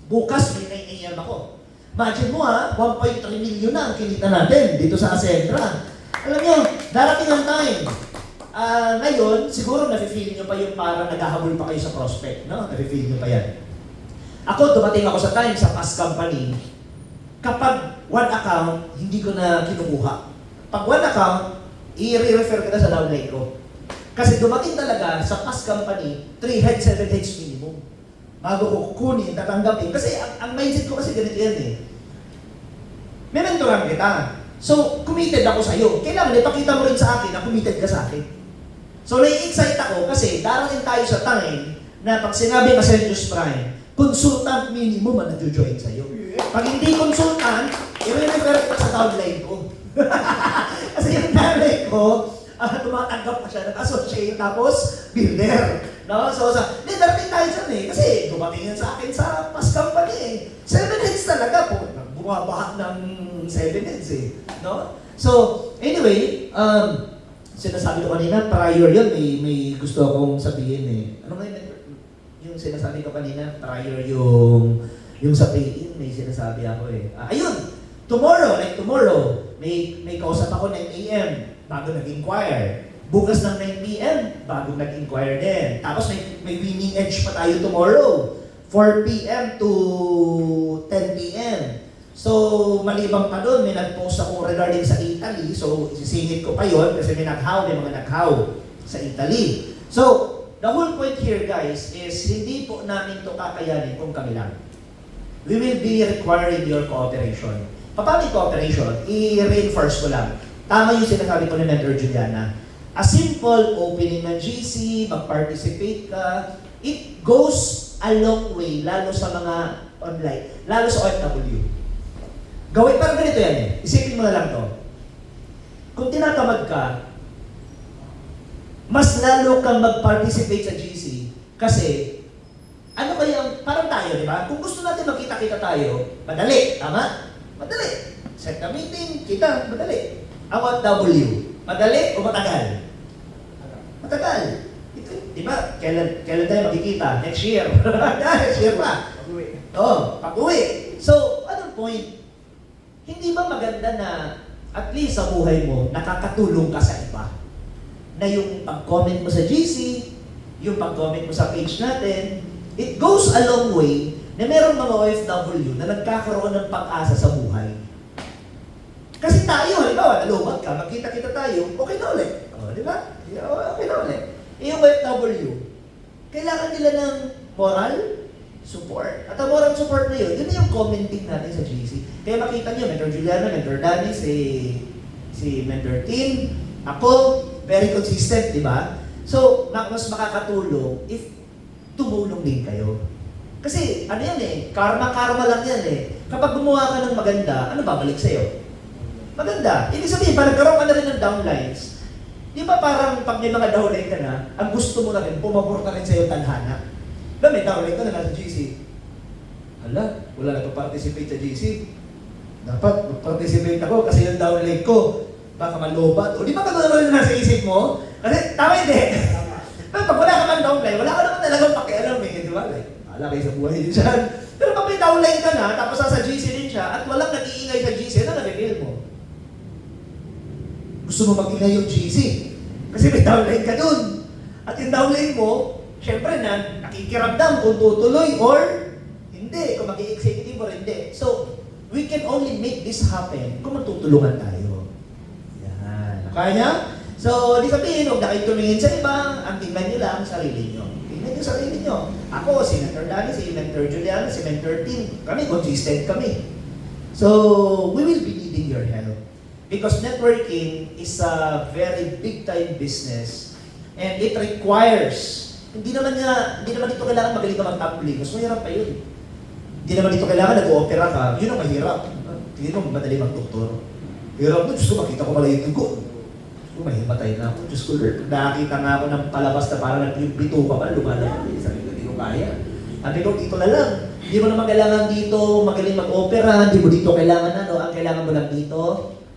bukas may 9 AM ako. Imagine mo 1.3 million na ang kinita natin dito sa Ascendra. Alam niyo, darating ang time. Ngayon, siguro nafe-feel niyo pa yung parang naghahabol pa kayo sa prospect, no? Nafe-feel niyo pa yan. Ako, dumating ako sa time sa past company, kapag one account, hindi ko na kinukuha. Pag one account, i-refer kita sa downline ko. Kasi dumating talaga sa past company, 3 heads, 7 heads minimum. Bago ko kukunin, tatanggapin. Kasi ang mindset ko kasi ganito yan eh. May mentoran kita. So, committed ako sa'yo. Kailangan ipakita mo rin sa akin na committed ka sa akin. So, nai-excite ako kasi darating tayo sa time na pag sinabi Ascendius Prime, consultant minimum ang nag-join sa'yo. Pag hindi consultant, i-refer ko sa downline ko. Kasi yung downline ko, tumatanggap pa siya ng associate tapos builder. No? So, darating tayo dyan eh. Kasi dumating yan sa akin sa past company eh. 7 heads talaga po. Bumabahat ng 7 heads eh. No? So, anyway, sinasabi ko kanina, prior yun, may gusto akong sabihin eh. Ano nga yung sinasabi ko kanina, prior yung sa pay-in, may sinasabi ako eh. Ayun! Tomorrow, may kausap ako 9 AM, bago nag-inquire. Bukas ng 9 PM, bago nag-inquire din. Tapos may winning edge pa tayo tomorrow. 4 PM to 10 PM. So, maliban pa doon, may nag-post ako regarding sa Italy. So, isisingit ko pa yon kasi may mga naghaw sa Italy. So, the whole point here guys is hindi po namin to kakayanin kung kami lang. We will be requiring your cooperation. Paano yung cooperation? I-reinforce ko lang. Tama yung sinasabi ko ni Mentor Juliana. A simple opening ng GC, mag-participate ka, it goes a long way, lalo sa mga online, lalo sa OFW. Gawin, parang ganito yan eh. Isipin mo na lang to. Kung tinatamad ka, mas lalo kang mag-participate sa GC kasi Ano kaya, parang tayo, di ba? Kung gusto natin magkita-kita tayo, madali, tama? Madali. Set a meeting, kita, madali. Ang OFW, madali o matagal? Matagal. Ito, di ba? Kailan tayo magkikita? Next year. Next year pa. Oo, pag-uwi. So, anong point? Hindi ba maganda na at least sa buhay mo, nakakatulong ka sa iba? Na yung pag-comment mo sa GC, yung pag-comment mo sa page natin, it goes a long way na meron mga OFW na nagkakaroon ng pag-asa sa buhay. Kasi tayo, halimbawa, nalubat ka, magkita-kita tayo, okay na ulit. O, di ba? Okay na ulit. Yung OFW, kailangan nila ng moral support. At ang moral support na yun na yung commenting natin sa GC. Kaya makita nyo, Mentor Juliana, Mentor Danny, si Mentor Tim, ako, very consistent, di ba? So, mas makakatulong if tumulong din kayo. Kasi, ano yan eh, karma lang yan eh. Kapag gumawa ka ng maganda, ano babalik sa'yo? Maganda. Ibig sabihin, parang nagkaroon ka na rin ng downlines. Di ba parang pag may mga downline ka na, ang gusto mo na rin, pumabor na rin sa'yo tadhana. Ba, may downline ka na nasa GC. Hala, wala na participate sa GC. Dapat mag-participate ako kasi yung downline ko, baka malobat. O di ba kagano'n na nasa isip mo? Kasi, tama hindi. Pag wala ka man downline, wala ka naman talagang pakialam eh. Di ba? Like, wala kayo sa buhay din dyan. Pero pag may downline ka na, tapos sa GC din siya, at walang nag-iingay sa GC, ano na-reveal mo? Gusto mo mag-ingay yung GC. Kasi may downline ka dun. At yung downline mo, syempre nakikiramdam kung tutuloy or hindi, kung mag-i-executive or hindi. So, we can only make this happen kung magtutulungan tayo. Yan. Kaya niya? So, di sabihin, huwag na kayo tumingin sa iba, ang tingnan nyo lang sarili nyo. Tingnan nyo sarili nyo. Ako, si Mentor Danny, si Mentor Juliana, si Mentor Tim, kami, consistent kami. So, we will be needing your help. Because networking is a very big-time business and it requires, hindi naman dito kailangan magaling ka mag-tumbling, mas mahirap pa yun. Hindi naman dito kailangan nag-opera ka, yun ang mahirap. Hindi mo madali mag-doktor. Hirap mo, Diyos ko, makita ko pala yung dugo. Diyos ko, mahimatay na ako. Diyos ko, Lord, nakakita nga ako ng palabas na parang nagbito ka pa, lumalabas. Sabi ko, hindi ko kaya. Sabi ko, dito na lang. Hindi mo naman kailangan dito magaling mag-opera, hindi mo dito kailangan ang kailangan mo lang dito,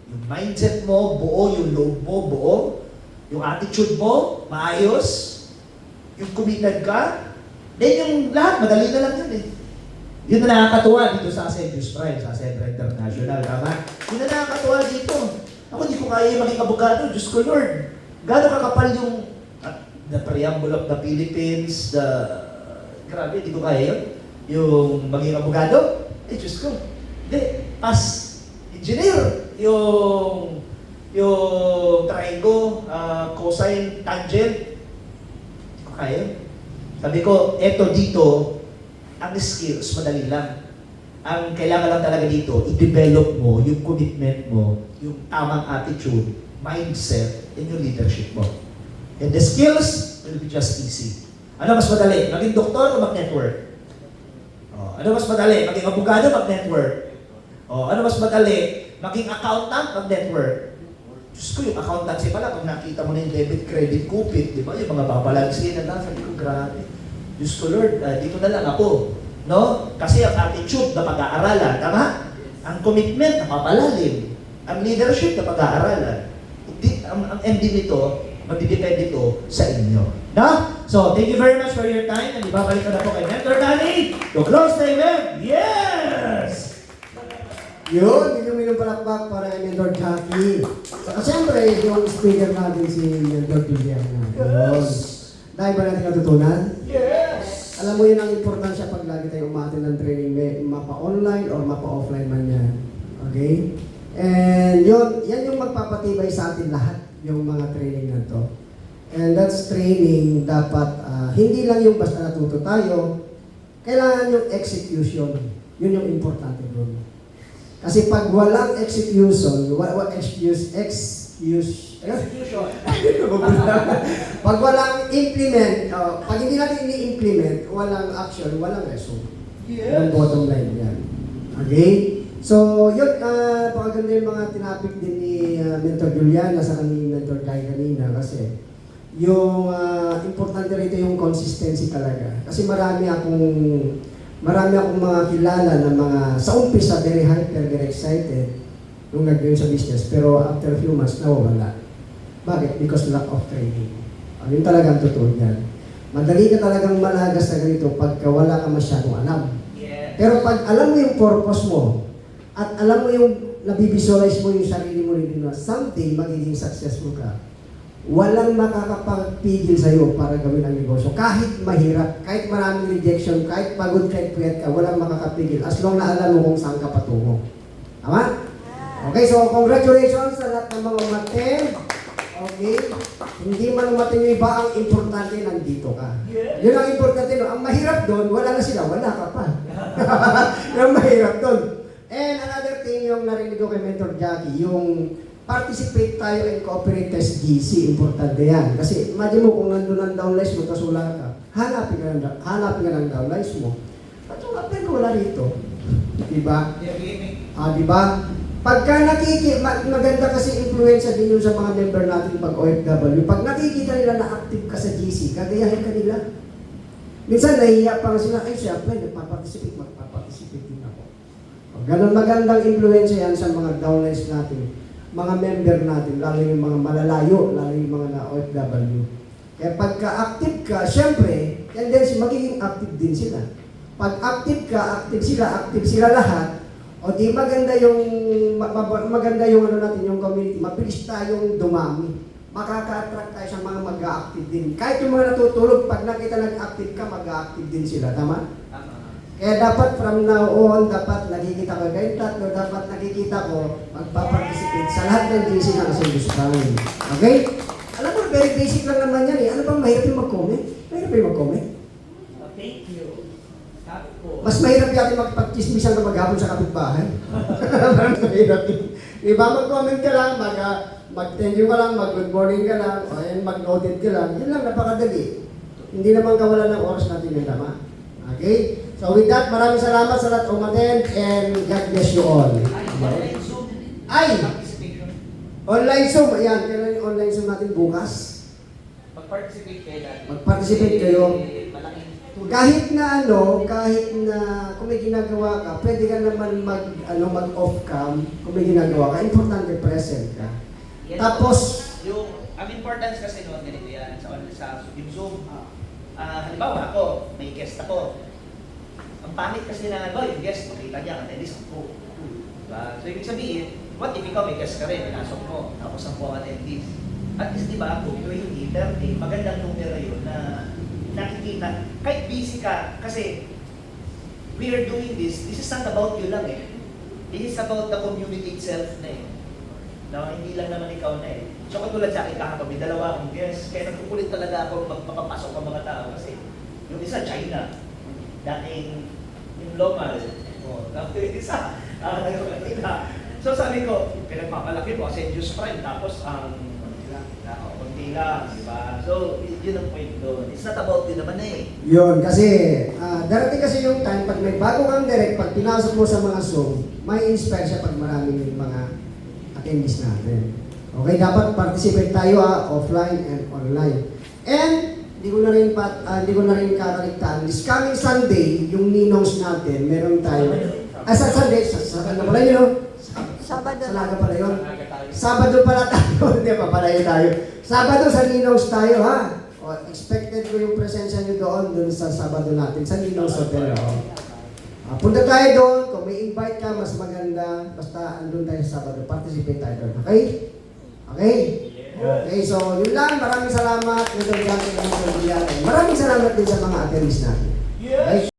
yung mindset mo, buo, yung loob mo, buo, yung attitude mo, maayos, yung committed ka, then yung lahat, madali na lang yun eh. Yun na nakakatuwa dito sa Ascendius Prime, sa Ascendra International, tama? Yun na nakakatuwa dito. Ako, di ko kaya maging abogado, Diyos ko Lord. Gano'ng kakapal yung the preamble of the Philippines, grabe, di ko kaya yun. Yung maging abogado, Diyos ko. Hindi, engineer, yung triangle, cosine, tangent, hindi ko kaya. Sabi ko, eto dito, ang skills, madali lang. Ang kailangan lang talaga dito, i-develop mo yung commitment mo, yung tamang attitude, mindset, and yung leadership mo. And the skills will be just easy. Ano mas madali? Maging doktor o mag-network? Ano mas madali? Maging abogado, mag-network? Ano mas madali? Maging accountant, mag-network? Diyos ko, yung accountancy pala, pag nakita mo na yung debit, credit, kupit, di ba? Yung mga babalansin na sabi ko, grabe. Diyos ko, Lord, dito na lang ako. No? Kasi ang attitude na pag-aaralan, tama? Ang commitment na papalalim. Ang leadership na pag-aaralan. Ang ending nito, magdidepende ito sa inyo. No? So, thank you very much for your time. And ibabalik ko na po kay Mentor Danny to close the event. Yes! Yun, yung minupalakpak para kay Mentor Jackie. Saka siyempre, yung speaker natin si Mentor Juliana. Yun. Dahil ba natin natutunan? Yes! Alam mo yun ang importansya pag lagi tayo umatin ng training, mapa-online or mapa-offline man yan. Okay? And yan yung magpapatibay sa atin lahat, yung mga training na to. And that's training, dapat hindi lang yung basta natuto tayo, kailangan yung execution. Yun yung importante doon. Kasi pag walang execution, pag walang implement, pag hindi natin ini-implement, walang action, walang result. Yes. Bottom line yan. Okay? So, yun, pakaganda yung mga tinapik din ni Mentor Juliana sa kanina, Mentor Kai kanina kasi importante rito yung consistency talaga. Kasi marami akong mga kilala na mga sa umpisa very hyper, very excited nung nag-join sa business, pero after a few months nawawala. Bakit? Because lack of training. Yun talaga ang totoo niyan. Madali ka talagang malagas sa ganito pagka wala ka masyadong alam. Pero pag alam mo yung purpose mo, at alam mo yung nabivisualize mo yung sarili mo rin na someday magiging successful ka, walang makakapagpigil sa'yo para gawin ang negosyo. Kahit mahirap, kahit maraming rejection, kahit pagod, kahit puyat ka, walang makakapigil as long na alam mo kung saan ka patungo. Tama? Okay, so congratulations sa lahat ng mga umaten. Okay? Hindi man umaten yung iba, ang importante nandito ka. Yun ang importante. No? Ang mahirap doon, wala na sila, wala ka pa. Yung mahirap doon. And another thing, yung narinig ko kay Mentor Jackie, yung participate tayo in cooperate test GC, importante yan. Kasi imagine mo kung nandun ang downlines mo, tapos wala ka, hanapin ka ng downlines mo. At yung apply ko wala rito. Diba? Diba? Pagka maganda kasi influensya din yun sa mga member natin pag OFW. Pag nakikita nila na active ka sa GC, gagayahin ka nila. Minsan nahihiya pa nga sila, ay siya, magpaparticipate din ako. Ganon magandang influensya yan sa mga downlines natin, mga member natin, lalo yung mga malalayo, lalo yung mga na-OFW. Kaya pagka-active ka, syempre, tendency magiging active din sila. Pag active ka, active sila lahat, o di maganda yung ano natin, yung community, mabilis tayong dumami. Makaka-attract tayo sa mga mag-active din. Kahit yung mga natutulog, pag nakita nag-active ka, mag-active din sila. Tama? Kaya dapat from now on, dapat nakikita ko, kahit tatlo, dapat nakikita ko, magpaparticipate sa lahat ng GC na kasi gusto namin. Okay? Alam mo, very basic lang naman yan eh. Ano bang mahirap yung mag-comment? Mahirap yung mag-comment? Thank you. Mas mahirap natin magpag-chismisan na maghapon sa kapitbahay. Parang mahirap yun. Diba, mag-comment ka lang, mag-thank you ka lang, mag-good morning ka lang, o yan, mag-noted ka lang. Yun lang, napakadali. Hindi naman kawalan ng oras natin yung tama. Okay? So with that, maraming salamat sa lahat umaten and God bless you all. Ay! Online Zoom. Ayan, kailan yung online Zoom natin bukas? Mag-participate kayo natin. Mag-participate kayo. Malaking Kahit na kung may ginagawa ka, pwede ka naman mag-off cam kung may ginagawa ka. Importante present ka. Yes, Tapos, ang importance kasi noon ganito yan sa Zoom. Halimbawa ako, may guest ako. Ang pangit kasi na yung guest, makita niya, attendees ako. Diba? So ibig sabihin, what if ikaw may guest ka rin, pinasok mo, tapos 10 attendees. At least diba, kung yung entertain, magandang numero yun na nakikita. Kahit busy ka, kasi we are doing this is not about you lang eh. This is about the community itself na eh. No, hindi lang naman ikaw na eh. So katulad sa akin kahapon, may 2 akong guests, kaya nagkukulit talaga ako magpapapasok ang mga tao kasi yung isa China, dating yung local, tapos yung isa, Manila. So sabi ko, pinagpapalaki mo kasi Diyos friend, tapos ang konti lang, di ba? So yun ang point doon. It's not about you naman eh. yun, kasi darating kasi yung time, pag may bago kang direct, pag pinasok mo sa mga Zoom, may inspire siya pag maraming mga attendees natin. Okay, dapat participate tayo offline and online. And hindi ko na rin kakaligtaan. This coming Sunday, yung ninongs natin, meron tayo. Sa Sunday, ano pala yun? Sabado. Sa Naga pala yun. Sabado pala tayo. Hindi pa palayo tayo. Sabado sa ninongs tayo, ha? Expected ko yung presensya nyo doon sa Sabado natin, sa Ninongs Hotel. Punta tayo doon. Kung may invite ka, mas maganda. Basta andun tayo sa Sabado. Participate tayo doon. Okay? Okay? Okay, so yun lang. Maraming salamat. Maraming salamat din sa mga attendees natin. Okay?